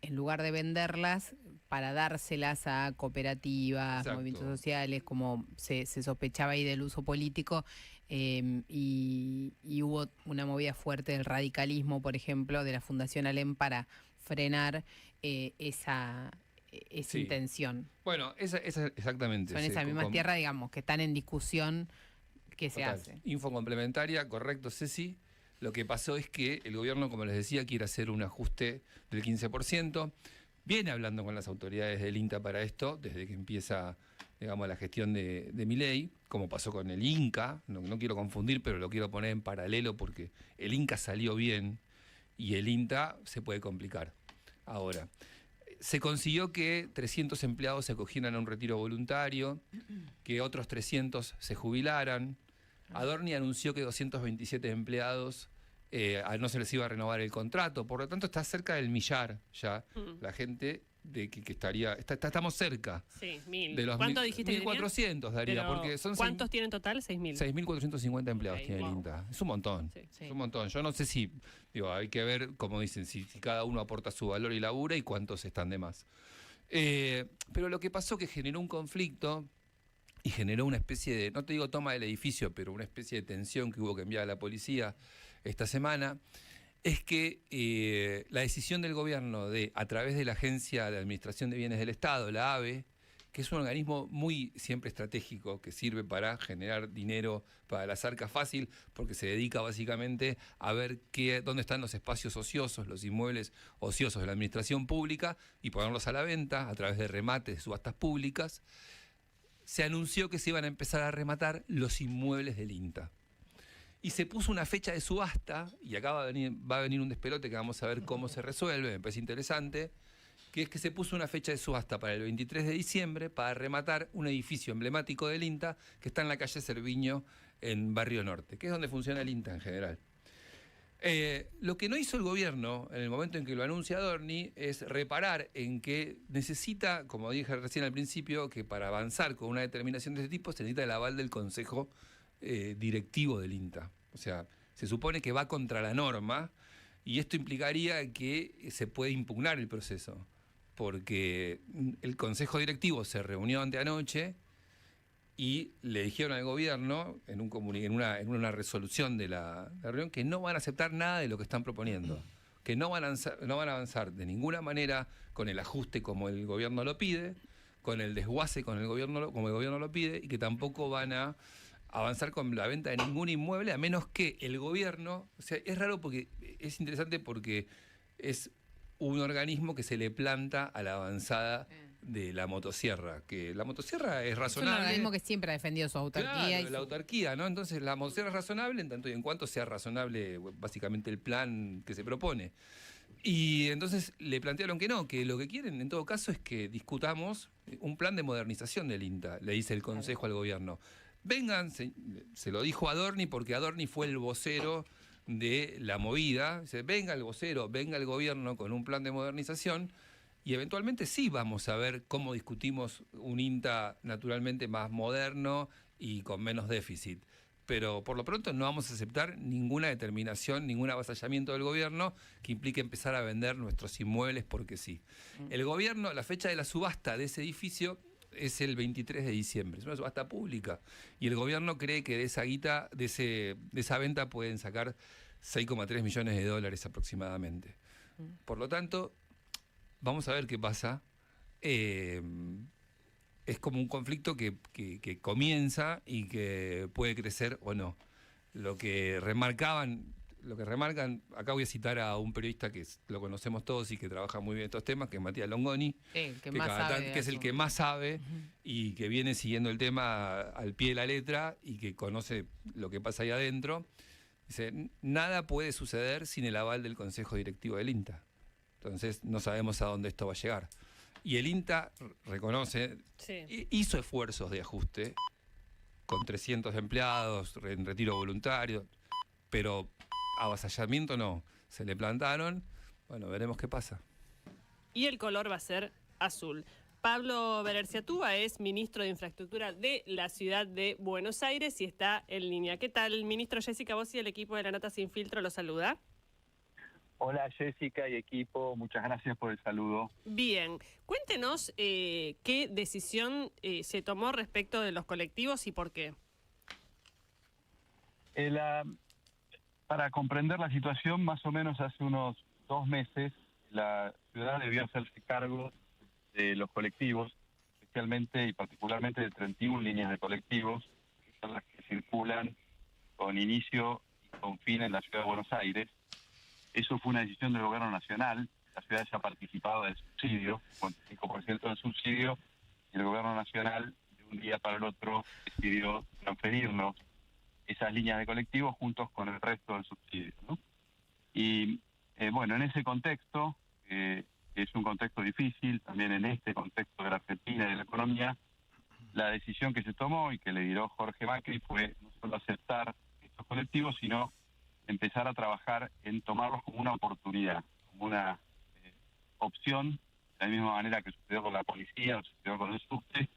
en lugar de venderlas, para dárselas a cooperativas, movimientos sociales, como se sospechaba ahí del uso político, y hubo una movida fuerte del radicalismo, por ejemplo, de la Fundación Alem para frenar esa intención. Bueno, esa exactamente. Son esas mismas tierras, digamos, que están en discusión que se hace. Info complementaria, correcto, Ceci. Lo que pasó es que el gobierno, como les decía, quiere hacer un ajuste del 15%. Viene hablando con las autoridades del INTA para esto, desde que empieza, digamos, la gestión de Milei, como pasó con el INCA. No quiero confundir, pero lo quiero poner en paralelo porque el INCA salió bien y el INTA se puede complicar. Ahora, se consiguió que 300 empleados se acogieran a un retiro voluntario, que otros 300 se jubilaran. Adorni anunció que 227 empleados no se les iba a renovar el contrato, por lo tanto está cerca del millar ya la gente de que estaría, estamos cerca. Sí, 1.000. De los ¿Cuánto dijiste? 1.400 daría, porque son ¿cuántos tienen total? 6.000. 6.450 empleados tiene el INTA. Es un montón. Es un montón. Yo no sé si, hay que ver, como dicen, si cada uno aporta su valor y labura y cuántos están de más. Pero lo que pasó que generó un conflicto y generó una especie de, no te digo toma del edificio, pero una especie de tensión que hubo que enviar a la policía esta semana, es que la decisión del gobierno de, a través de la Agencia de Administración de Bienes del Estado, la ABE, que es un organismo muy siempre estratégico, que sirve para generar dinero para las arcas fácil, porque se dedica básicamente a ver dónde están los espacios ociosos, los inmuebles ociosos de la administración pública, y ponerlos a la venta a través de remates, de subastas públicas. Se anunció que se iban a empezar a rematar los inmuebles del INTA. Y se puso una fecha de subasta, y acá va a venir un despelote que vamos a ver cómo se resuelve, me parece interesante, que es que se puso una fecha de subasta para el 23 de diciembre para rematar un edificio emblemático del INTA que está en la calle Cerviño, en Barrio Norte, que es donde funciona el INTA en general. Lo que no hizo el gobierno en el momento en que lo anuncia Adorni es reparar en que necesita, como dije recién al principio, que para avanzar con una determinación de este tipo se necesita el aval del Consejo Directivo del INTA. O sea, se supone que va contra la norma y esto implicaría que se puede impugnar el proceso, porque el Consejo Directivo se reunió anteanoche y le dijeron al gobierno en una resolución de la reunión que no van a aceptar nada de lo que están proponiendo, que no van a avanzar de ninguna manera con el ajuste como el gobierno lo pide, con el desguace como el gobierno lo pide, y que tampoco van a avanzar con la venta de ningún inmueble a menos que el gobierno, o sea, es raro porque es interesante porque es un organismo que se le planta a la avanzada de la motosierra, que la motosierra es razonable. Es un organismo que siempre ha defendido su autarquía. Claro, la autarquía, ¿no? Entonces la motosierra es razonable en tanto y en cuanto sea razonable básicamente el plan que se propone. Y entonces le plantearon que no, que lo que quieren en todo caso es que discutamos un plan de modernización del INTA, le dice el Consejo al gobierno. Vengan, se lo dijo Adorni porque Adorni fue el vocero de la movida. Dice, venga el vocero, venga el gobierno con un plan de modernización y eventualmente sí vamos a ver cómo discutimos un INTA naturalmente más moderno y con menos déficit. Pero por lo pronto no vamos a aceptar ninguna determinación, ningún avasallamiento del gobierno que implique empezar a vender nuestros inmuebles porque sí. El gobierno, la fecha de la subasta de ese edificio es el 23 de diciembre, es una subasta pública y el gobierno cree que de esa guita, de esa venta pueden sacar 6,3 millones de dólares aproximadamente. Por lo tanto, vamos a ver qué pasa. Es como un conflicto que comienza y que puede crecer o no. Lo que remarcan, acá voy a citar a un periodista que lo conocemos todos y que trabaja muy bien estos temas, que es Matías Longoni, que es el que más sabe y que viene siguiendo el tema al pie de la letra y que conoce lo que pasa ahí adentro. Dice, nada puede suceder sin el aval del Consejo Directivo del INTA. Entonces no sabemos a dónde esto va a llegar. Y el INTA reconoce, hizo esfuerzos de ajuste con 300 empleados en retiro voluntario, pero avasallamiento no. Se le plantaron, bueno, veremos qué pasa. Y el color va a ser azul. Pablo Bererciatúa es ministro de Infraestructura de la ciudad de Buenos Aires y está en línea. ¿Qué tal, ministro? Jessica Bossi, el equipo de La Nota Sin Filtro, lo saluda. Hola Jessica y equipo, muchas gracias por el saludo. Bien, cuéntenos qué decisión se tomó respecto de los colectivos y por qué. Para comprender la situación, más o menos hace unos 2 meses, la ciudad debió hacerse cargo de los colectivos, especialmente y particularmente de 31 líneas de colectivos, que son las que circulan con inicio y con fin en la ciudad de Buenos Aires. Eso fue una decisión del gobierno nacional. La ciudad ya ha participado del subsidio, con 5% del subsidio, y el gobierno nacional de un día para el otro decidió transferirnos esas líneas de colectivos juntos con el resto del subsidio, ¿no? Y bueno, en ese contexto, es un contexto difícil, también en este contexto de la Argentina y de la economía, la decisión que se tomó y que le dio Jorge Macri fue no solo aceptar estos colectivos, sino empezar a trabajar en tomarlos como una oportunidad, como una opción, de la misma manera que sucedió con la policía, o sucedió con el subte,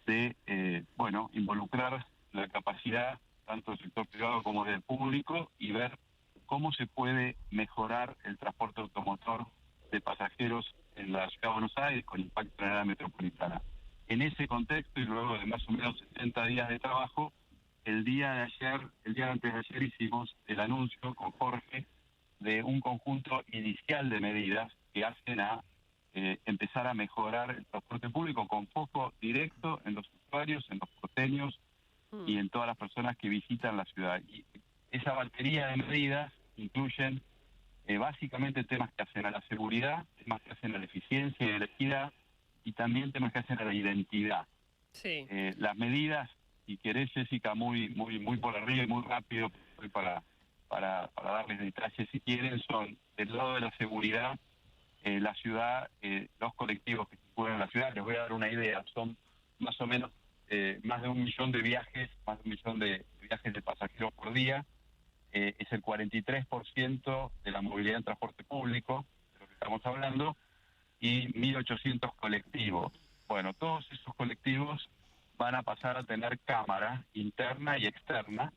de involucrar la capacidad tanto del sector privado como del público y ver cómo se puede mejorar el transporte automotor de pasajeros en la ciudad de Buenos Aires con impacto en la área metropolitana. En ese contexto y luego de más o menos 60 días de trabajo, el día antes de ayer hicimos el anuncio con Jorge de un conjunto inicial de medidas que hacen a empezar a mejorar el transporte público con foco directo en los usuarios, en los porteños y en todas las personas que visitan la ciudad. Y esa batería de medidas incluyen básicamente temas que hacen a la seguridad, temas que hacen a la eficiencia y a la equidad y también temas que hacen a la identidad. Sí. Las medidas, si querés, Jessica, muy por arriba y muy rápido para darles detalles si quieren, son del lado de la seguridad, la ciudad, los colectivos que circulan en la ciudad, les voy a dar una idea, son más o menos más de 1 millón de viajes, más de 1 millón de viajes de pasajeros por día, es el 43% de la movilidad en transporte público, de lo que estamos hablando, y 1.800 colectivos. Bueno, todos esos colectivos van a pasar a tener cámara interna y externa,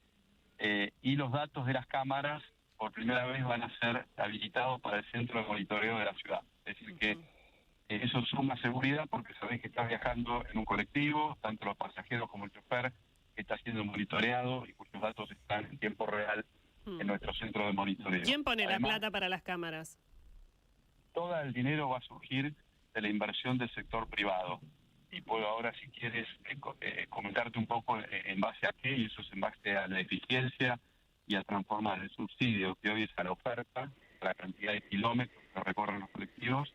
y los datos de las cámaras por primera vez van a ser habilitados para el centro de monitoreo de la ciudad. Es decir, que eso suma seguridad porque sabés que estás viajando en un colectivo, tanto los pasajeros como el chofer, que está siendo monitoreado y cuyos datos están en tiempo real en nuestro centro de monitoreo. ¿Quién pone Además, la plata para las cámaras? Todo el dinero va a surgir de la inversión del sector privado. Y puedo ahora, si quieres, comentarte un poco en base a qué, y eso es en base a la eficiencia y a transformar el subsidio que hoy es a la oferta, a la cantidad de kilómetros que recorren los colectivos.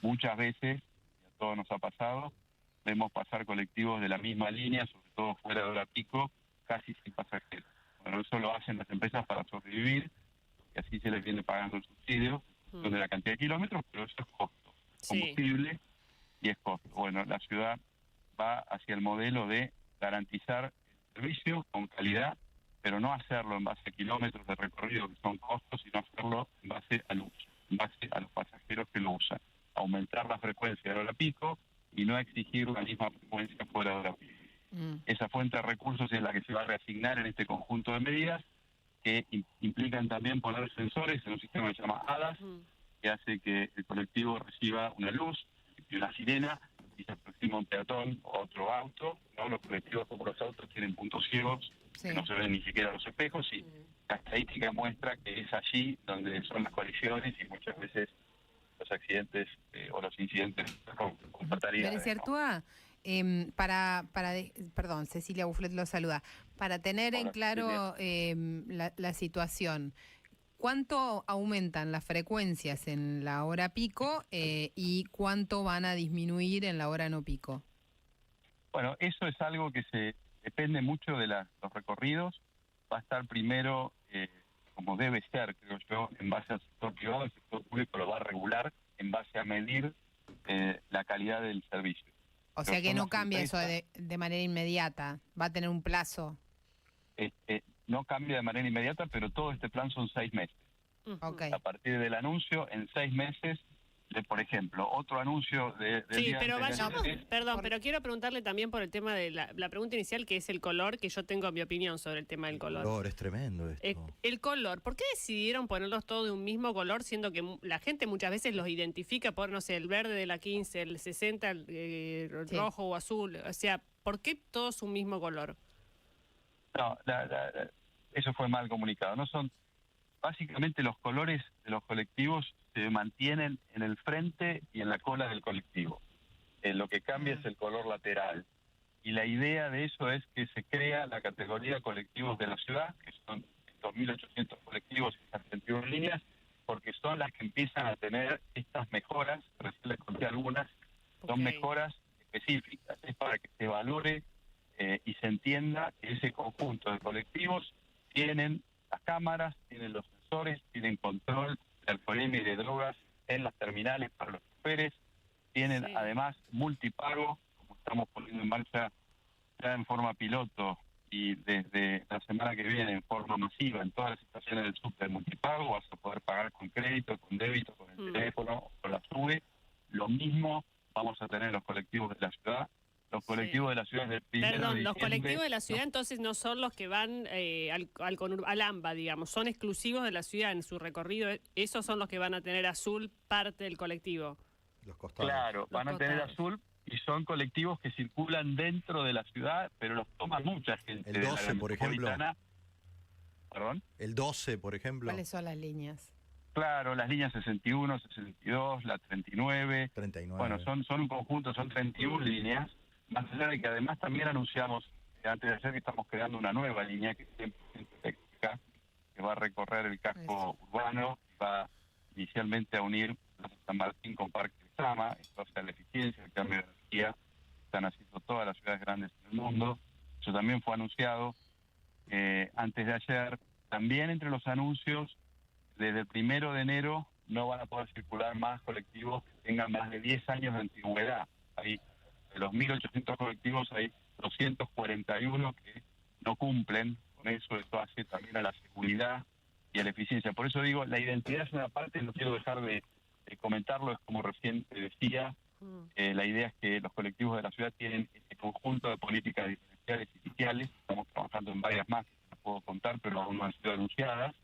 Muchas veces, y a todos nos ha pasado, vemos pasar colectivos de la misma línea, sobre todo fuera de hora pico, casi sin pasajeros. Bueno, eso lo hacen las empresas para sobrevivir, y así se les viene pagando el subsidio, de la cantidad de kilómetros, pero eso es costo, combustible y es costo. Bueno, la ciudad va hacia el modelo de garantizar el servicio con calidad, pero no hacerlo en base a kilómetros de recorrido que son costos, sino hacerlo en base al uso, en base a los pasajeros que lo usan. Aumentar la frecuencia de hora pico y no exigir la misma frecuencia fuera de hora pico. Esa fuente de recursos es la que se va a reasignar en este conjunto de medidas que implican también poner sensores en un sistema que se llama ADAS, que hace que el colectivo reciba una luz y una sirena y se aproxima un peatón o otro auto, ¿no? Los colectivos como los autos tienen puntos ciegos, que no se ven ni siquiera los espejos, y la estadística muestra que es allí donde son las colisiones y muchas veces los accidentes o los incidentes con fatalidades. Perdón, Cecilia Bufflet lo saluda. Para tener en claro la situación, ¿cuánto aumentan las frecuencias en la hora pico y cuánto van a disminuir en la hora no pico? Bueno, eso es algo que se depende mucho de los recorridos. Va a estar primero, como debe ser, creo yo, en base al sector privado. El sector público lo va a regular en base a medir la calidad del servicio. O sea que no cambia eso de manera inmediata, va a tener un plazo. No cambia de manera inmediata, pero todo este plan son 6 meses. A partir del anuncio, en 6 meses, por ejemplo, otro anuncio de sí, pero vayamos, perdón, pero quiero preguntarle también por el tema de la pregunta inicial, que es el color, que yo tengo mi opinión sobre el tema del color. El color es tremendo esto. El color, ¿por qué decidieron ponerlos todos de un mismo color, siendo que la gente muchas veces los identifica por, no sé, el verde de la 15, el 60, el rojo o azul? O sea, ¿por qué todos un mismo color? No, eso fue mal comunicado. No son, básicamente los colores de los colectivos se mantienen en el frente y en la cola del colectivo. Lo que cambia es el color lateral. Y la idea de eso es que se crea la categoría de colectivos de la ciudad, que son 2.800 colectivos y 31 líneas, porque son las que empiezan a tener estas mejoras, recién les conté algunas, son mejoras específicas. Es para que se valore y se entienda que ese conjunto de colectivos tienen las cámaras, tienen los sensores, tienen control de alcoholemia y de drogas en las terminales para los choferes, tienen además multipago, como estamos poniendo en marcha ya en forma piloto y desde la semana que viene en forma masiva en todas las estaciones del subte multipago. Vas a poder pagar con crédito, con débito, con el teléfono, con la SUBE. Lo mismo vamos a tener en los colectivos de la ciudad. Los colectivos de la ciudad del primero de diciembre. Los colectivos de la ciudad entonces no son los que van al AMBA, digamos, son exclusivos de la ciudad en su recorrido. Esos son los que van a tener azul parte del colectivo. Los costados. Claro, van a tener azul y son colectivos que circulan dentro de la ciudad, pero los toma mucha gente. El 12, por ejemplo. ¿Perdón? El 12, por ejemplo. ¿Cuáles son las líneas? Claro, las líneas 61, 62, la 39. 39. Bueno, son un conjunto, son 31 líneas. Más allá de que además también anunciamos antes de ayer que estamos creando una nueva línea que es 100% eléctrica, que va a recorrer el casco urbano y va inicialmente a unir San Martín con Parque Sama. Esto hace la eficiencia, el cambio de energía, están haciendo todas las ciudades grandes del mundo. Eso también fue anunciado antes de ayer. También entre los anuncios, desde el 1 de enero no van a poder circular más colectivos que tengan más de 10 años de antigüedad. Ahí, de los 1.800 colectivos hay 241 que no cumplen con eso. Eso hace también a la seguridad y a la eficiencia. Por eso digo, la identidad es una parte, no quiero dejar de comentarlo, es como recién te decía, la idea es que los colectivos de la ciudad tienen este conjunto de políticas diferenciales y sociales. Estamos trabajando en varias más, que no puedo contar, pero aún no han sido anunciadas.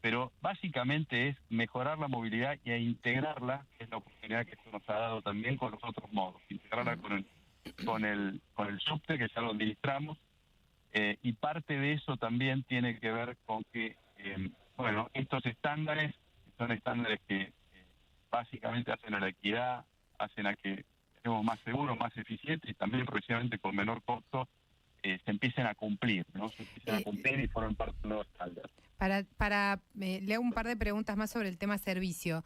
Pero básicamente es mejorar la movilidad y integrarla, que es la oportunidad que esto nos ha dado también con los otros modos. Integrarla con el subte, que ya lo administramos, y parte de eso también tiene que ver con que, estos estándares son estándares que básicamente hacen a la equidad, hacen a que estemos más seguros, más eficientes y también progresivamente con menor costo se empiecen a cumplir, ¿no? Se empiecen a cumplir y forman parte de un nuevo estándar. Le hago un par de preguntas más sobre el tema servicio.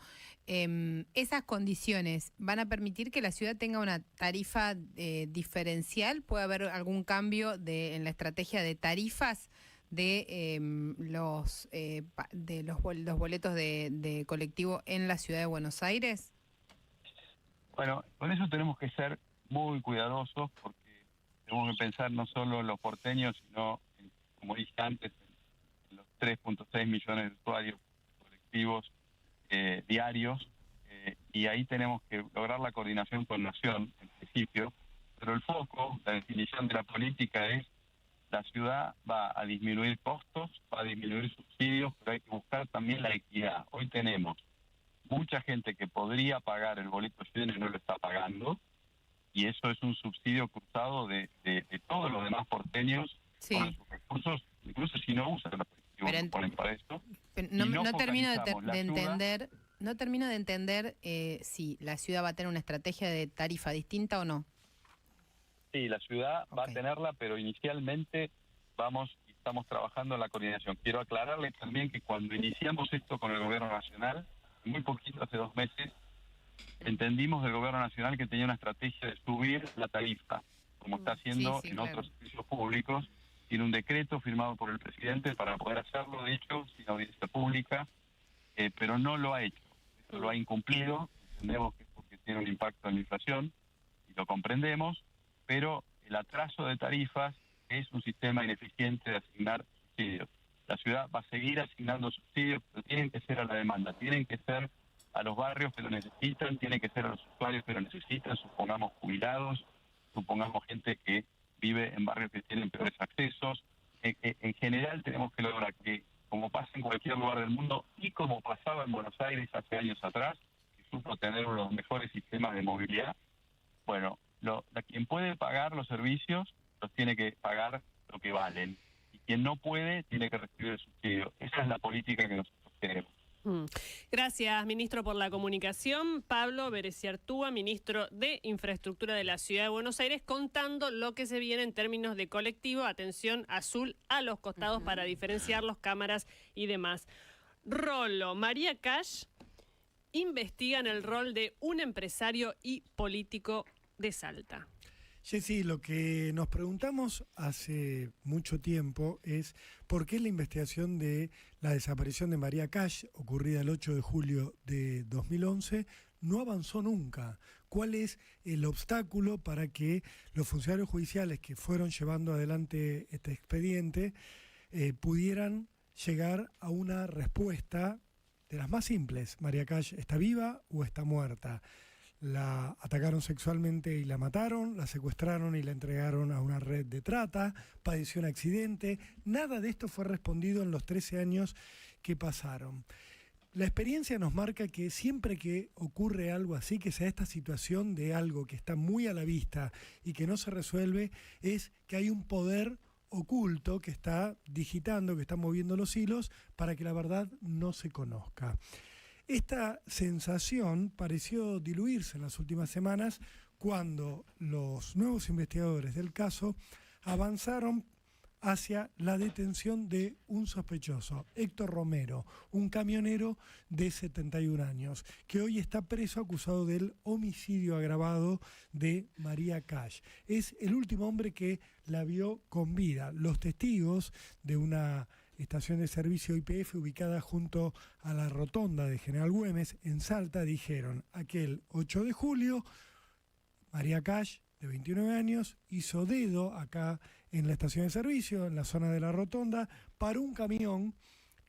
¿Esas condiciones van a permitir que la ciudad tenga una tarifa diferencial? ¿Puede haber algún cambio en la estrategia de tarifas de los boletos de colectivo en la ciudad de Buenos Aires? Bueno, con eso tenemos que ser muy cuidadosos porque tenemos que pensar no solo en los porteños, sino, como dije antes, en los 3.6 millones de usuarios colectivos diarios, y ahí tenemos que lograr la coordinación con Nación, en principio, pero el foco, la definición de la política es: la ciudad va a disminuir costos, va a disminuir subsidios, pero hay que buscar también la equidad. Hoy tenemos mucha gente que podría pagar el boleto lleno y no lo está pagando, y eso es un subsidio cruzado de todos los demás porteños con sus recursos, incluso si no usan los colectivos, no ponen para esto. No termino de entender si la ciudad va a tener una estrategia de tarifa distinta o no. Sí, la ciudad va a tenerla, pero inicialmente estamos trabajando en la coordinación. Quiero aclararle también que cuando iniciamos esto con el Gobierno Nacional, muy poquito, hace 2 meses, entendimos del Gobierno Nacional que tenía una estrategia de subir la tarifa, como está haciendo en otros servicios públicos. Tiene un decreto firmado por el presidente para poder hacerlo, de hecho, sin audiencia pública, pero no lo ha hecho. Esto lo ha incumplido, entendemos que es porque tiene un impacto en la inflación, y lo comprendemos, pero el atraso de tarifas es un sistema ineficiente de asignar subsidios. La ciudad va a seguir asignando subsidios, pero tienen que ser a la demanda, tienen que ser a los barrios que lo necesitan, tienen que ser a los usuarios que lo necesitan, supongamos jubilados, supongamos gente que vive en barrios que tienen peores accesos. En general tenemos que lograr que, como pasa en cualquier lugar del mundo y como pasaba en Buenos Aires hace años atrás, que supo tener uno de los mejores sistemas de movilidad, bueno, quien puede pagar los servicios los tiene que pagar lo que valen. Y quien no puede tiene que recibir el subsidio. Esa es la política que nosotros queremos. Gracias, ministro, por la comunicación. Pablo Bereciartúa, ministro de Infraestructura de la Ciudad de Buenos Aires, contando lo que se viene en términos de colectivo, atención azul a los costados para diferenciarlos, cámaras y demás. Rolo, María Cash investigan el rol de un empresario y político de Salta. Jessy, lo que nos preguntamos hace mucho tiempo es por qué la investigación de la desaparición de María Cash, ocurrida el 8 de julio de 2011, no avanzó nunca. ¿Cuál es el obstáculo para que los funcionarios judiciales que fueron llevando adelante este expediente pudieran llegar a una respuesta de las más simples? ¿María Cash está viva o está muerta? La atacaron sexualmente y la mataron, la secuestraron y la entregaron a una red de trata, padeció un accidente. Nada de esto fue respondido en los 13 años que pasaron. La experiencia nos marca que siempre que ocurre algo así, que sea esta situación de algo que está muy a la vista y que no se resuelve, es que hay un poder oculto que está digitando, que está moviendo los hilos para que la verdad no se conozca. Esta sensación pareció diluirse en las últimas semanas cuando los nuevos investigadores del caso avanzaron hacia la detención de un sospechoso, Héctor Romero, un camionero de 71 años, que hoy está preso acusado del homicidio agravado de María Cash. Es el último hombre que la vio con vida. Los testigos de una estación de servicio YPF ubicada junto a la rotonda de General Güemes en Salta, dijeron: aquel 8 de julio, María Cash, de 29 años, hizo dedo acá en la estación de servicio, en la zona de la rotonda, paró un camión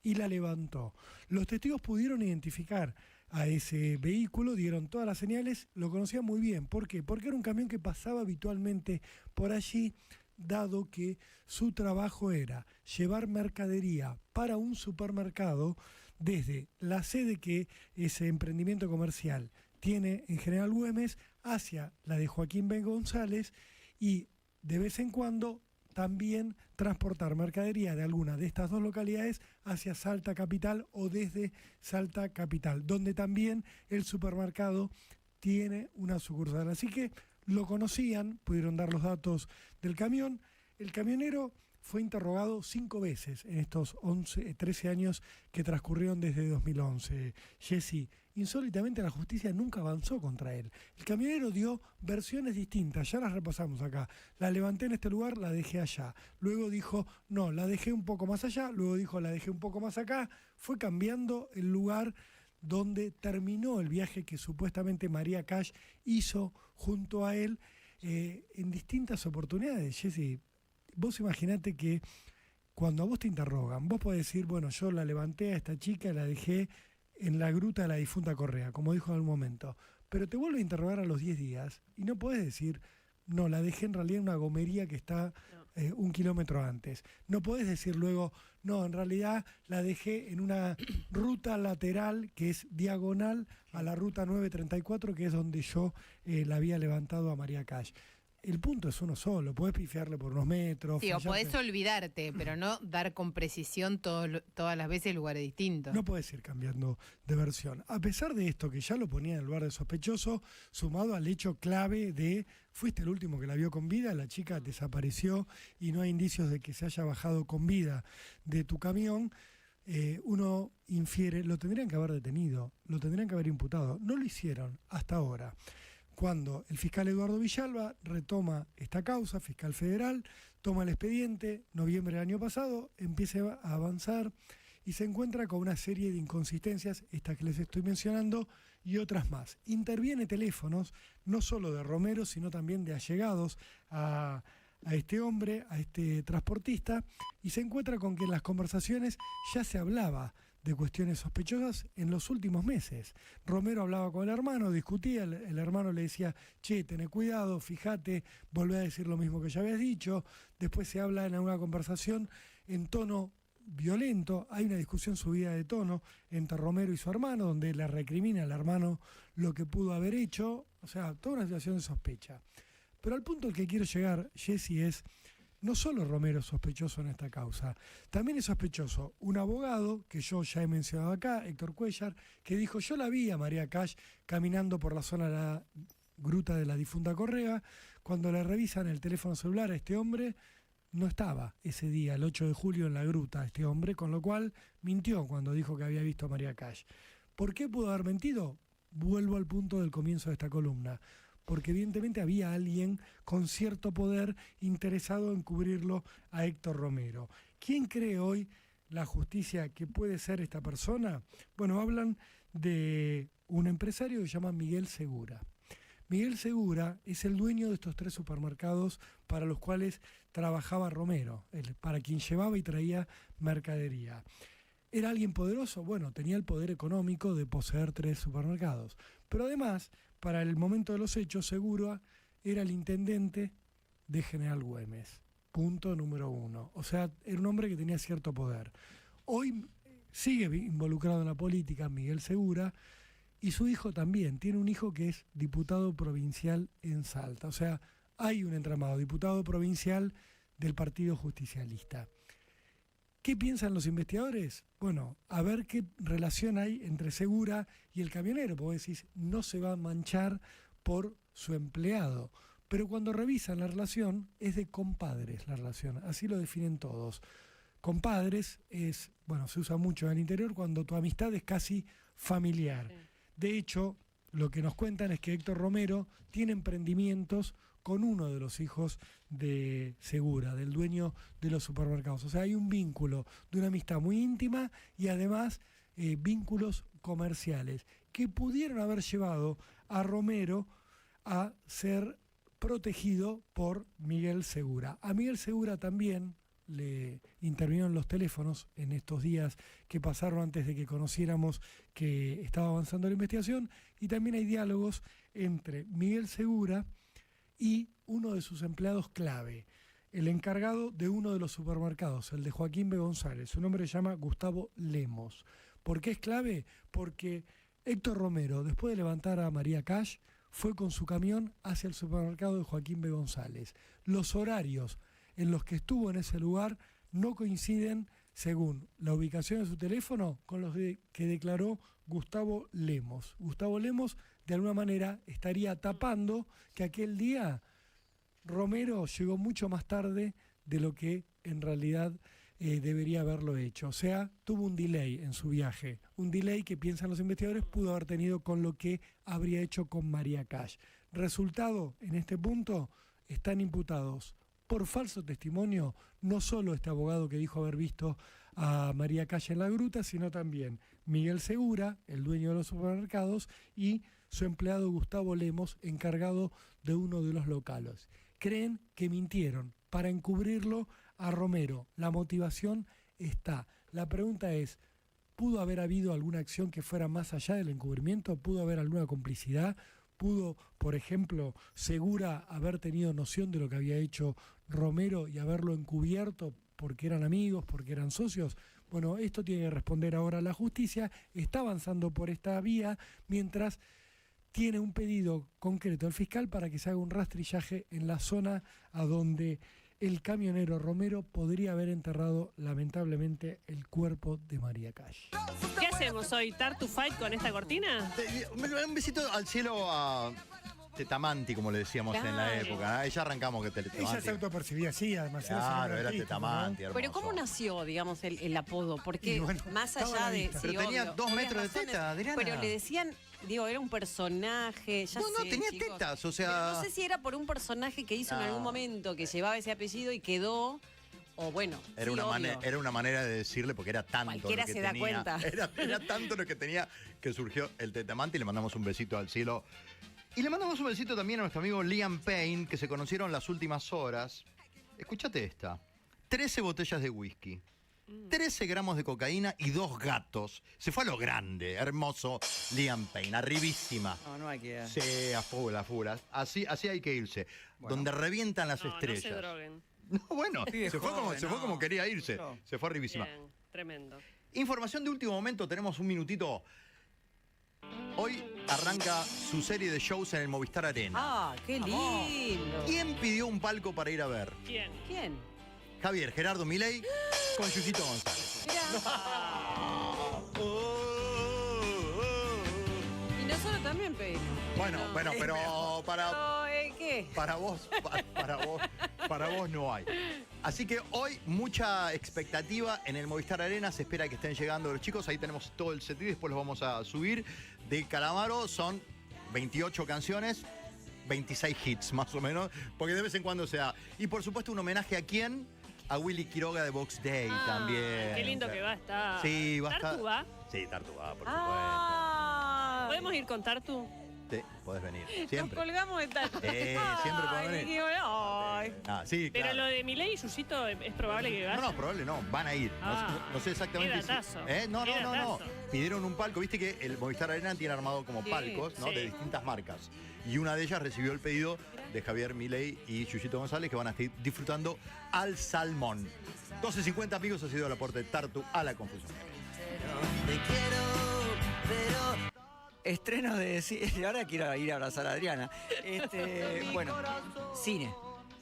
y la levantó. Los testigos pudieron identificar a ese vehículo, dieron todas las señales, lo conocían muy bien. ¿Por qué? Porque era un camión que pasaba habitualmente por allí, dado que su trabajo era llevar mercadería para un supermercado desde la sede que ese emprendimiento comercial tiene en General Güemes hacia la de Joaquín Ben González, y de vez en cuando también transportar mercadería de alguna de estas dos localidades hacia Salta Capital o desde Salta Capital, donde también el supermercado tiene una sucursal. Así que lo conocían, pudieron dar los datos del camión. El camionero fue interrogado 5 veces en estos 13 años que transcurrieron desde 2011. Jessy, insólitamente la justicia nunca avanzó contra él. El camionero dio versiones distintas, ya las repasamos acá. La levanté en este lugar, la dejé allá. Luego dijo, no, la dejé un poco más allá. Luego dijo, la dejé un poco más acá. Fue cambiando el lugar donde terminó el viaje que supuestamente María Cash hizo junto a él en distintas oportunidades. Jessy, vos imaginate que cuando a vos te interrogan, vos podés decir, bueno, yo la levanté a esta chica, la dejé en la gruta de la difunta Correa, como dijo en algún momento, pero te vuelve a interrogar a los 10 días y no podés decir, no, la dejé en realidad en una gomería que está 1 kilómetro antes. No podés decir luego, no, en realidad la dejé en una ruta lateral que es diagonal a la ruta 934, que es donde yo la había levantado a María Cash. El punto es uno solo, podés pifiarle por unos metros. Sí, o podés olvidarte, pero no dar con precisión todas las veces lugares distintos. No podés ir cambiando de versión. A pesar de esto, que ya lo ponía en el lugar de sospechoso, sumado al hecho clave de, fuiste el último que la vio con vida, la chica desapareció y no hay indicios de que se haya bajado con vida de tu camión, uno infiere, lo tendrían que haber detenido, lo tendrían que haber imputado. No lo hicieron hasta ahora. Cuando el fiscal Eduardo Villalba retoma esta causa, fiscal federal, toma el expediente, noviembre del año pasado, empieza a avanzar y se encuentra con una serie de inconsistencias, estas que les estoy mencionando, y otras más. Interviene teléfonos, no solo de Romero, sino también de allegados a este hombre, a este transportista, y se encuentra con que en las conversaciones ya se hablaba de cuestiones sospechosas en los últimos meses. Romero hablaba con el hermano, discutía, el hermano le decía, che, tené cuidado, fíjate, volvé a decir lo mismo que ya habías dicho. Después se habla en una conversación en tono violento, hay una discusión subida de tono entre Romero y su hermano, donde le recrimina al hermano lo que pudo haber hecho, o sea, toda una situación de sospecha. Pero al punto al que quiero llegar, Jessy, es no solo Romero es sospechoso en esta causa, también es sospechoso un abogado, que yo ya he mencionado acá, Héctor Cuellar, que dijo, yo la vi a María Cash caminando por la zona de la gruta de la difunta Correa, cuando le revisan el teléfono celular a este hombre, no estaba ese día, el 8 de julio, en la gruta este hombre, con lo cual mintió cuando dijo que había visto a María Cash. ¿Por qué pudo haber mentido? Vuelvo al punto del comienzo de esta columna. Porque evidentemente había alguien con cierto poder interesado en cubrirlo a Héctor Romero. ¿Quién cree hoy la justicia que puede ser esta persona? Bueno, hablan de un empresario que se llama Miguel Segura. Miguel Segura es el dueño de estos 3 supermercados para los cuales trabajaba Romero, para quien llevaba y traía mercadería. ¿Era alguien poderoso? Bueno, tenía el poder económico de poseer 3 supermercados. Pero además, para el momento de los hechos, Segura era el intendente de General Güemes. Punto número 1. O sea, era un hombre que tenía cierto poder. Hoy sigue involucrado en la política Miguel Segura, y su hijo también. Tiene un hijo que es diputado provincial en Salta. O sea, hay un entramado, diputado provincial del Partido Justicialista. ¿Qué piensan los investigadores? Bueno, a ver qué relación hay entre Segura y el camionero, porque decís, no se va a manchar por su empleado. Pero cuando revisan la relación, es de compadres la relación, así lo definen todos. Compadres es, bueno, se usa mucho en el interior cuando tu amistad es casi familiar. Sí. De hecho, lo que nos cuentan es que Héctor Romero tiene emprendimientos con uno de los hijos de Segura, del dueño de los supermercados. O sea, hay un vínculo de una amistad muy íntima y además vínculos comerciales que pudieron haber llevado a Romero a ser protegido por Miguel Segura. A Miguel Segura también le intervinieron los teléfonos en estos días que pasaron antes de que conociéramos que estaba avanzando la investigación, y también hay diálogos entre Miguel Segura y uno de sus empleados clave, el encargado de uno de los supermercados, el de Joaquín B. González. Su nombre se llama Gustavo Lemos. ¿Por qué es clave? Porque Héctor Romero, después de levantar a María Cash, fue con su camión hacia el supermercado de Joaquín B. González. Los horarios en los que estuvo en ese lugar no coinciden, según la ubicación de su teléfono, con los que declaró Gustavo Lemos. Gustavo Lemos, de alguna manera, estaría tapando que aquel día Romero llegó mucho más tarde de lo que en realidad debería haberlo hecho. O sea, tuvo un delay en su viaje. Un delay que, piensan los investigadores, pudo haber tenido con lo que habría hecho con María Cash. Resultado, en este punto, están imputados por falso testimonio no solo este abogado que dijo haber visto a María Cash en la gruta, sino también Miguel Segura, el dueño de los supermercados, y su empleado Gustavo Lemos, encargado de uno de los locales. Creen que mintieron para encubrirlo a Romero. La motivación está. La pregunta es, ¿pudo haber habido alguna acción que fuera más allá del encubrimiento? ¿Pudo haber alguna complicidad? ¿Pudo, por ejemplo, Segura haber tenido noción de lo que había hecho Romero y haberlo encubierto porque eran amigos, porque eran socios? Bueno, esto tiene que responder ahora la justicia. Está avanzando por esta vía mientras tiene un pedido concreto al fiscal para que se haga un rastrillaje en la zona a donde el camionero Romero podría haber enterrado lamentablemente el cuerpo de María Cash. ¿Qué hacemos hoy? ¿Tartu Fight con esta cortina? Un besito al cielo a Tetamanti, como le decíamos en la época. Ella arrancamos que Tetamanti. Ella se autopercibía así, además. Claro, era Tetamanti, hermoso. Pero ¿cómo nació, digamos, el apodo? Porque bueno, más allá de... Pero sí, tenía obvio, 2 metros de teta, Adriana. Pero le decían... Digo, era un personaje, ya no, sé, tenía chicos. tetas, o sea... Pero no sé si era por un personaje que hizo en algún momento, que llevaba ese apellido y quedó, o bueno, era, sí, era una manera de decirle, porque era tanto cualquiera lo que se tenía. da cuenta. Era tanto lo que tenía que surgió el Tetamanti, y le mandamos un besito al cielo. Y le mandamos un besito también a nuestro amigo Liam Payne, que se conocieron las últimas horas. Escúchate esta. 13 botellas de whisky. 13 gramos de cocaína y 2 gatos. Se fue a lo grande, hermoso Liam Payne, arribísima. No hay que... Sí, a full. Así hay que irse. Bueno. Donde revientan las estrellas. No se droguen. No, bueno, se fue como quería irse. No. Se fue arribísima. Bien, tremendo. Información de último momento, tenemos un minutito. Hoy arranca su serie de shows en el Movistar Arena. ¡Ah, qué lindo! ¿Quién pidió un palco para ir a ver? ¿Quién? Javier Gerardo Milei con Yuyito González. Y nosotros también pedimos. Bueno, pero para... ¿Qué? Para vos no hay. Así que hoy mucha expectativa en el Movistar Arena. Se espera que estén llegando los chicos. Ahí tenemos todo el set y después los vamos a subir. De Calamaro son 28 canciones, 26 hits más o menos, porque de vez en cuando se da. Y por supuesto un homenaje a quién. A Willy Quiroga de Box Day también. Qué lindo que va a estar. Sí, va a estar. ¿Tartu va? Sí, Tartu va, por supuesto. ¿Podemos ir con Tartu? Sí, podés venir. Siempre. Nos colgamos de Tartu. Siempre podés venir. Sí, pero claro. Lo de Milei y Yuyito es probable que vaya. No, probable no. Van a ir. No sé exactamente. Qué datazo. No. Pidieron un palco. Viste que el Movistar Arena tiene armado como palcos, ¿no? De distintas marcas. Y una de ellas recibió el pedido de Javier Milei y Yuyito González, que van a estar disfrutando al salmón. 12:50, amigos, ha sido el aporte de Tartu a la confusión. Estreno de cine. Ahora quiero ir a abrazar a Adriana. Bueno, cine.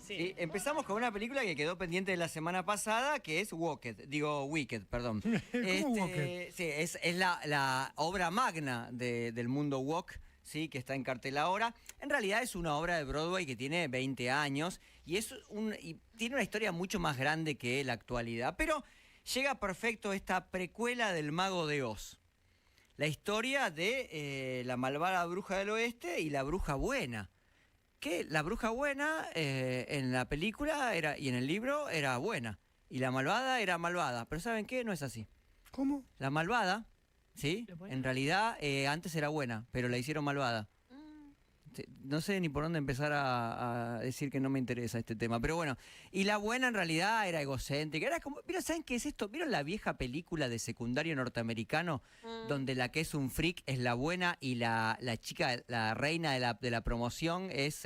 Sí. Empezamos con una película que quedó pendiente de la semana pasada, que es Wicked, perdón. ¿Cómo Wicked? Sí, es la obra magna del mundo woke, sí, que está en cartel ahora. En realidad es una obra de Broadway que tiene 20 años y tiene una historia mucho más grande que la actualidad. Pero llega perfecto esta precuela del Mago de Oz. La historia de la malvada bruja del oeste y la bruja buena. que la bruja buena en la película y en el libro era buena. Y la malvada era malvada. Pero ¿saben qué? No es así. ¿Cómo? La malvada, ¿sí? En realidad antes era buena, pero la hicieron malvada. No sé ni por dónde empezar a decir que no me interesa este tema, pero bueno. Y la buena en realidad era egocéntrica. Era como, ¿saben qué es esto? ¿Vieron la vieja película de secundario norteamericano donde la que es un freak es la buena y la chica, la reina de la promoción es...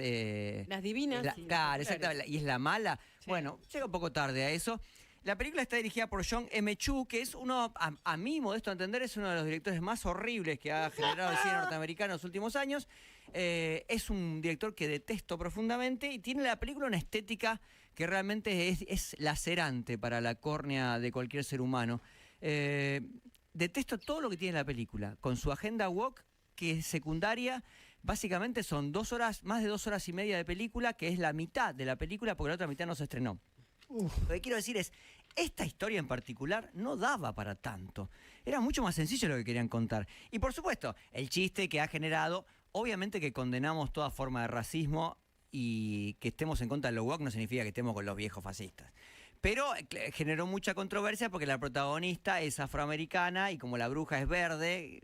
Las divinas. Claro, exactamente. Y es la mala. Sí. Bueno, llega un poco tarde a eso. La película está dirigida por John M. Chu, que es uno, a mí, modesto a entender, es uno de los directores más horribles que ha generado el cine norteamericano en los últimos años. Es un director que detesto profundamente y tiene la película una estética que realmente es lacerante para la córnea de cualquier ser humano. Detesto todo lo que tiene la película, con su agenda woke, que es secundaria. Básicamente son 2 horas, más de 2 horas y media de película, que es la mitad de la película porque la otra mitad no se estrenó. Lo que quiero decir es, esta historia en particular no daba para tanto. Era mucho más sencillo lo que querían contar. Y por supuesto, el chiste que ha generado, obviamente que condenamos toda forma de racismo y que estemos en contra de lo woke no significa que estemos con los viejos fascistas. Pero generó mucha controversia porque la protagonista es afroamericana y como la bruja es verde,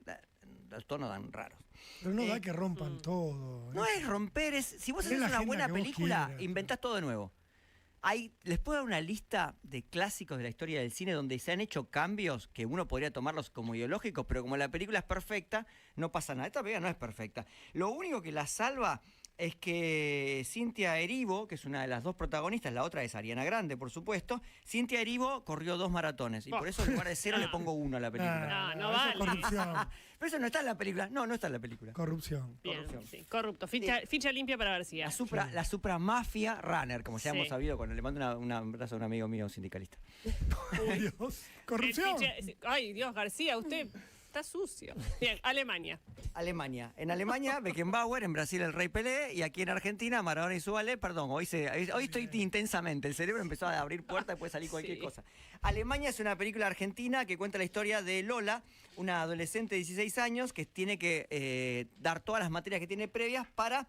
los tonos dan raros. Pero no da que rompan todo. No es romper, si vos haces una buena película, inventás todo de nuevo. Les puedo dar una lista de clásicos de la historia del cine donde se han hecho cambios que uno podría tomarlos como ideológicos, pero como la película es perfecta, no pasa nada. Esta película no es perfecta. Lo único que la salva es que Cynthia Erivo, que es una de las 2 protagonistas, la otra es Ariana Grande, por supuesto, Cynthia Erivo corrió 2 maratones y por eso en lugar de 0 le pongo 1 a la película. No vale. Corrupción. Pero eso no está en la película. No está en la película. Corrupción. Bien, sí, corrupto. Ficha limpia para García. La supra mafia runner, como ya hemos sabido, le mando un abrazo a un amigo mío sindicalista. Dios. Corrupción. Ay, Dios, García, usted está sucio. Bien, Alemania. En Alemania, Beckenbauer, en Brasil el Rey Pelé, y aquí en Argentina, Maradona y Zubale. Perdón, hoy estoy intensamente, el cerebro empezó a abrir puertas y puede salir cualquier cosa. Alemania es una película argentina que cuenta la historia de Lola, una adolescente de 16 años que tiene que dar todas las materias que tiene previas para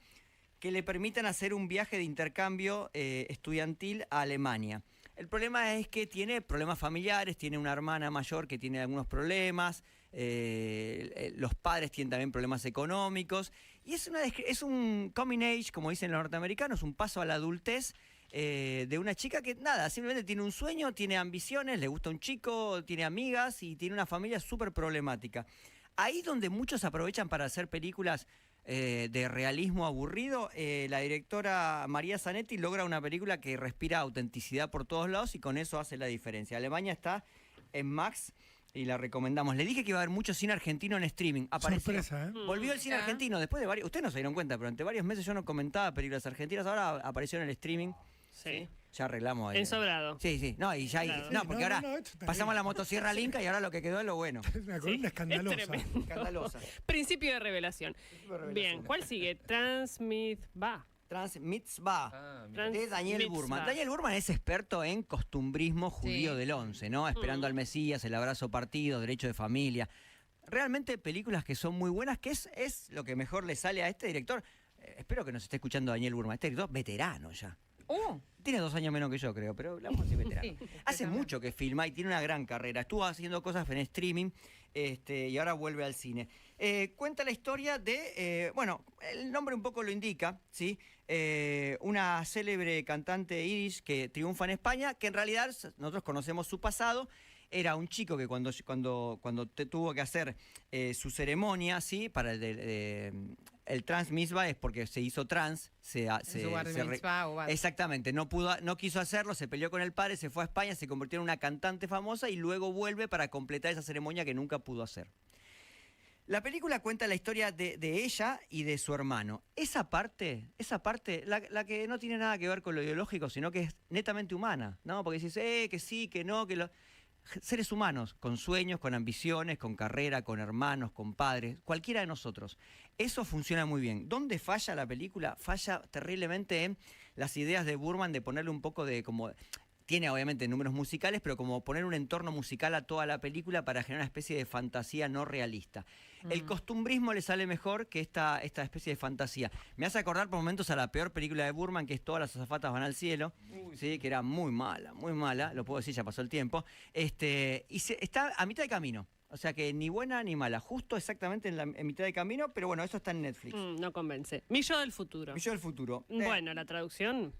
que le permitan hacer un viaje de intercambio estudiantil a Alemania. El problema es que tiene problemas familiares, tiene una hermana mayor que tiene algunos problemas, los padres tienen también problemas económicos, y es un coming age, como dicen los norteamericanos, un paso a la adultez de una chica que nada, simplemente tiene un sueño, tiene ambiciones, le gusta un chico, tiene amigas y tiene una familia súper problemática. Ahí donde muchos aprovechan para hacer películas de realismo aburrido, la directora María Zanetti logra una película que respira autenticidad por todos lados y con eso hace la diferencia. Alemania está en Max y la recomendamos. Le dije que iba a haber mucho cine argentino en streaming. Apareció. Sorpresa, ¿eh? Volvió el cine argentino después de varios... Ustedes no se dieron cuenta, pero durante varios meses yo no comentaba películas argentinas. Ahora apareció en el streaming. Sí. Ya arrelamos ahí. Ensobrado. Sí. No, y ya Claro. no, porque ahora pasamos a la motosierra Linca y ahora lo que quedó es lo bueno. Es una columna escandalosa. Escandalosa. Principio de revelación. Bien, ¿cuál sigue? Transmitzvah. De Daniel Burman. Daniel Burman es experto en costumbrismo judío del 11, ¿no? Esperando al Mesías, el abrazo partido, derecho de familia. Realmente películas que son muy buenas, que es lo que mejor le sale a este director. Espero que nos esté escuchando Daniel Burman. Este director veterano ya. Tiene 2 años menos que yo, creo, pero la vamos a decir veterano. Hace mucho que filma y tiene una gran carrera. Estuvo haciendo cosas en streaming y ahora vuelve al cine. Cuenta la historia de, el nombre un poco lo indica, ¿sí? Una célebre cantante irish que triunfa en España, que en realidad nosotros conocemos su pasado. Era un chico que cuando tuvo que hacer su ceremonia, ¿sí? Para el trans mitzvah es porque se hizo trans, exactamente, no quiso hacerlo, se peleó con el padre, se fue a España, se convirtió en una cantante famosa y luego vuelve para completar esa ceremonia que nunca pudo hacer. La película cuenta la historia de ella y de su hermano. Esa parte, la que no tiene nada que ver con lo ideológico, sino que es netamente humana, ¿no? Porque dices, que sí, que no, que lo... Seres humanos, con sueños, con ambiciones, con carrera, con hermanos, con padres, cualquiera de nosotros. Eso funciona muy bien. ¿Dónde falla la película? Falla terriblemente en las ideas de Burman de ponerle un poco de como... tiene obviamente números musicales, pero como poner un entorno musical a toda la película para generar una especie de fantasía no realista. El costumbrismo le sale mejor que esta especie de fantasía. Me hace acordar por momentos a la peor película de Burman, que es Todas las azafatas van al cielo, ¿sí? Que era muy mala, lo puedo decir, ya pasó el tiempo. Y está a mitad de camino. O sea que ni buena ni mala, justo exactamente en mitad de camino, pero bueno, eso está en Netflix. No convence. Mi yo del futuro. Mi yo del futuro. Bueno, la traducción...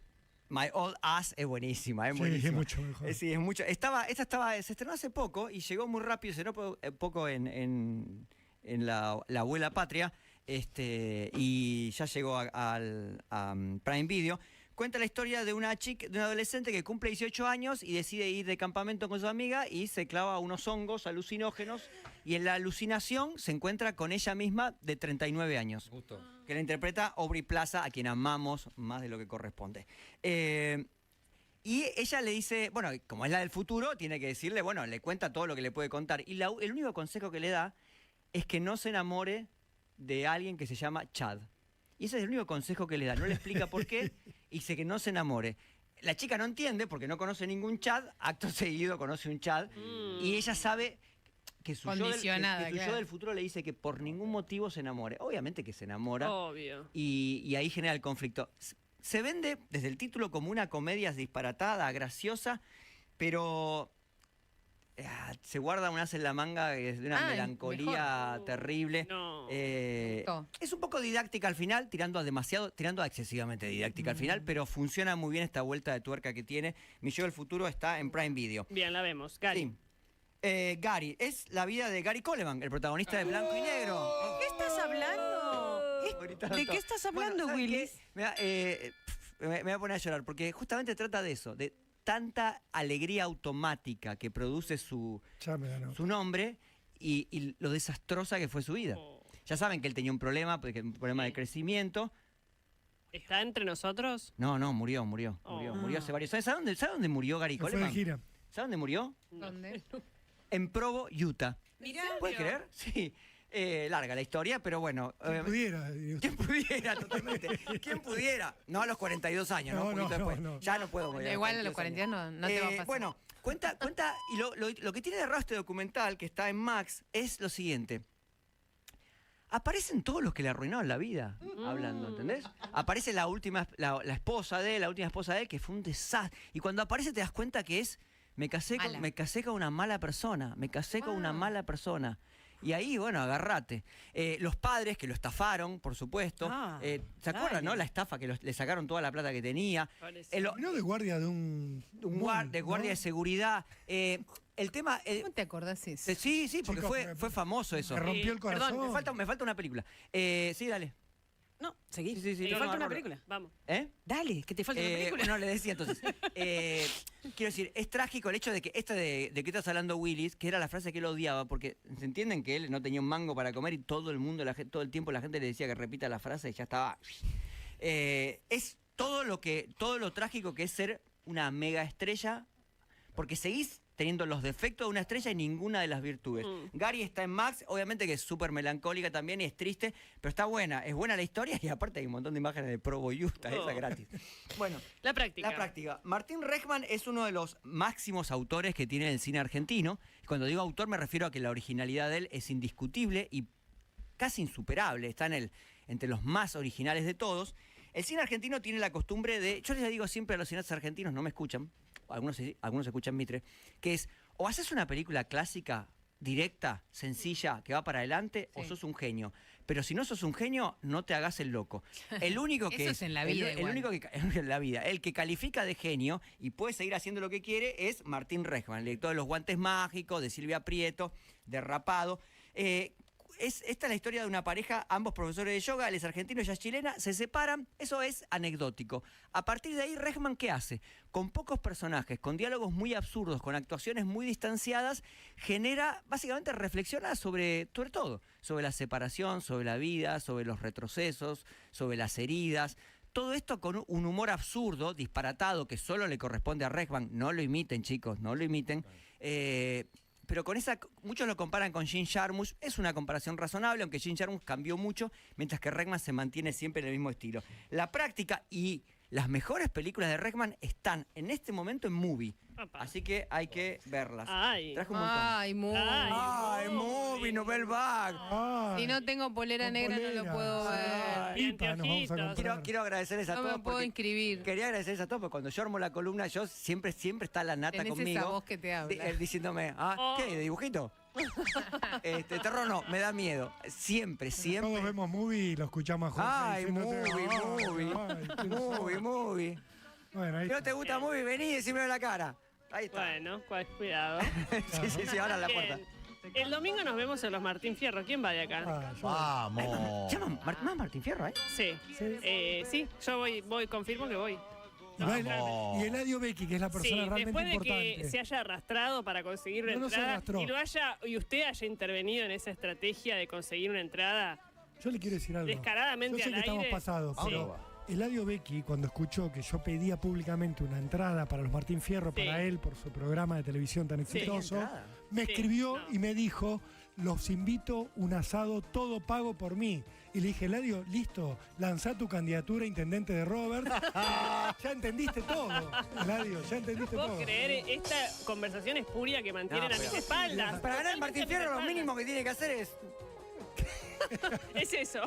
My Old Ass es buenísima, Sí, buenísima. es mucho mejor. Sí, es mucho. Se estrenó hace poco y llegó muy rápido, se estrenó poco en la abuela patria, y ya llegó a Prime Video. Cuenta la historia de una adolescente que cumple 18 años y decide ir de campamento con su amiga y se clava unos hongos alucinógenos y en la alucinación se encuentra con ella misma de 39 años. Justo. Que la interpreta Aubrey Plaza, a quien amamos más de lo que corresponde. Y ella le dice, bueno, como es la del futuro, tiene que decirle, bueno, le cuenta todo lo que le puede contar. Y el único consejo que le da es que no se enamore de alguien que se llama Chad. Y ese es el único consejo que le da. No le explica por qué y dice que no se enamore. La chica no entiende porque no conoce ningún Chad. Acto seguido conoce un Chad. Y ella sabe que su yo del futuro le dice que por ningún motivo se enamore. Obviamente que se enamora. Obvio. Y ahí genera el conflicto. Se vende desde el título como una comedia disparatada, graciosa, pero... se guarda un as en la manga de una melancolía terrible. No. Es un poco didáctica al final, tirando a excesivamente didáctica al final, pero funciona muy bien esta vuelta de tuerca que tiene. Mi yo del futuro está en Prime Video. Bien, la vemos. Gary. Sí. Gary, es la vida de Gary Coleman, el protagonista de Blanco y Negro. ¿Qué estás hablando? ¿De qué estás hablando, Willis? Me voy a poner a llorar, porque justamente trata de eso, de tanta alegría automática que produce su nombre y lo desastrosa que fue su vida. Ya saben que él tenía un problema de crecimiento. ¿Está entre nosotros? No, murió hace varios años. ¿Sabe dónde murió Gary Coleman? Fue de gira. ¿Sabe dónde murió? ¿Dónde? En Provo, Utah. Mirá. ¿Puedes creer? Sí. Larga la historia, pero bueno. ¿Quién pudiera, totalmente? ¿Quién pudiera? No a los 42 años, ¿no? Un poquito después. Ya no puedo morir. Igual a los 42 no te va a pasar. Bueno, cuenta, y lo que tiene de raro este documental, que está en Max, es lo siguiente. Aparecen todos los que le arruinaron la vida, hablando, ¿entendés? Aparece la última esposa de él, que fue un desastre. Y cuando aparece te das cuenta que es, me casé con una mala persona, Y ahí, bueno, agarrate. Los padres que lo estafaron, por supuesto. ¿Se acuerdan, no? La estafa que le sacaron toda la plata que tenía. No de guardia de guardia de seguridad. El tema... ¿Cómo te acordás eso? Sí, porque fue famoso eso. Me rompió el corazón. Perdón, me falta una película. Sí, dale. No, seguí. Sí, ¿Te falta una película? Vamos. Dale, que te falta una película. No, le decía entonces. Quiero decir, es trágico el hecho de que de que estás hablando Willis, que era la frase que él odiaba, porque se entienden que él no tenía un mango para comer y todo el mundo, todo el tiempo la gente le decía que repita la frase y ya estaba. Es todo lo trágico que es ser una mega estrella, porque seguís teniendo los defectos de una estrella y ninguna de las virtudes. Gary está en Max, obviamente que es súper melancólica también y es triste, pero está buena, es buena la historia y aparte hay un montón de imágenes de Provo Utah, esa gratis. Bueno, la práctica. Martín Rechman es uno de los máximos autores que tiene el cine argentino. Y cuando digo autor me refiero a que la originalidad de él es indiscutible y casi insuperable, está entre los más originales de todos. El cine argentino tiene la costumbre de, yo les digo siempre a los cineastas argentinos, no me escuchan, algunos escuchan Mitre, que es o haces una película clásica, directa, sencilla, que va para adelante, o sos un genio. Pero si no sos un genio, no te hagas el loco. El único que Eso es en la vida el único que en la vida, el que califica de genio y puede seguir haciendo lo que quiere es Martín Rechman, el director de Los Guantes Mágicos, de Silvia Prieto, de Rapado. Esta es la historia de una pareja, ambos profesores de yoga, él es argentino, ella es chilena, se separan, eso es anecdótico. A partir de ahí, Rechman, ¿qué hace? Con pocos personajes, con diálogos muy absurdos, con actuaciones muy distanciadas, básicamente reflexiona sobre todo, sobre la separación, sobre la vida, sobre los retrocesos, sobre las heridas. Todo esto con un humor absurdo, disparatado, que solo le corresponde a Rechman. No lo imiten, chicos, no lo imiten. Pero muchos lo comparan con Jim Jarmusch, es una comparación razonable, aunque Jim Jarmusch cambió mucho, mientras que Rechman se mantiene siempre en el mismo estilo. La práctica y las mejores películas de Reckman están en este momento en Movie. Papá. Así que hay que verlas. Ay. Traje un montón. Ay, Ay, Movie, Novel Bag. Ay, Si no tengo polera con negra no polera. lo puedo ver. Y Pipa nos vamos a anteojitos. comprar. Quiero agradecerles a No todos. me puedo porque inscribir. Quería agradecerles a todos porque cuando yo armo la columna, yo siempre está la nata Tenés conmigo. esa voz que te habla. Diciéndome, Oh. ¿qué? ¿De dibujito? Terror no, me da miedo. Siempre. Todos vemos movie y lo escuchamos a Jorge. Ay, diciéndote, movie. Movie. Bueno, ahí Si no te gusta movie, vení y decímelo en la cara. Ahí está. Bueno, cuidado. sí, ahora en la puerta. Bien. El domingo nos vemos en los Martín Fierro. ¿Quién va de acá? Vamos. ¿Llaman más Martín Fierro, Sí. Sí, yo voy, confirmo que voy. Y Eladio Becchi, que es la persona Sí, realmente después de importante. que se haya arrastrado para conseguir una No se entrada arrastró. y usted haya intervenido en esa estrategia de conseguir una entrada Yo le quiero decir algo. descaradamente Yo sé al que estamos aire. pasados, Sí. pero Eladio Becchi, cuando escuchó que yo pedía públicamente una entrada para los Martín Fierro, Sí. para él, por su programa de televisión tan exitoso, entrada. me Sí, escribió no. y me dijo, los invito un asado todo pago por mí. Y le dije, Eladio, listo, lanzá tu candidatura a intendente de Robert. Ya entendiste todo, Eladio, ya entendiste ¿Puedo todo. creer esta conversación espuria que mantienen No, a mis pero- espaldas? Para ganar el Martín Totalmente a Fierro, lo mis mínimo que tiene que hacer es. Es eso.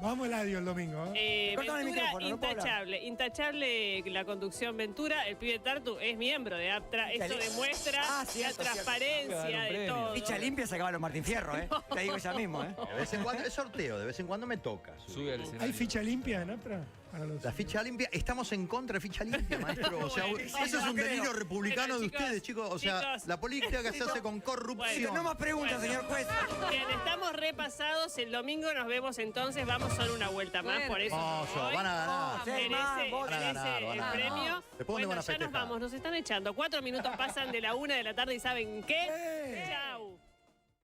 Vamos Eladio el domingo. Cortame el Ventura, micrófono, no puedo hablar. intachable la conducción Ventura. El pibe Tartu es miembro de APTRA. Esto Dale. demuestra Ah, cierto, la cierto. transparencia de todo. Ficha limpia se acaban los Martín Fierro, Te digo ya mismo, De vez en cuando, es sorteo, de vez en cuando me toca. Sube al escenario. ¿Hay ficha limpia en APRA? Para los... La ficha limpia, estamos en contra de ficha limpia, maestro. O sea, Bueno, ese es un creo. delirio republicano Bueno, de chicos, ustedes, chicos. O sea, chicos. la política se hace con corrupción. No más preguntas, Bueno. señor juez. Bien, estamos repasados. El domingo nos vemos entonces. Vamos solo una vuelta más. Por eso Oso, hoy van a ganar. merece, Van a ganar, merece van a el ganar. premio. Después, ¿dónde Bueno, van a ya nos festejar? vamos. Nos están echando. 4 minutos pasan de la 1 de la tarde y ¿saben qué? Chao.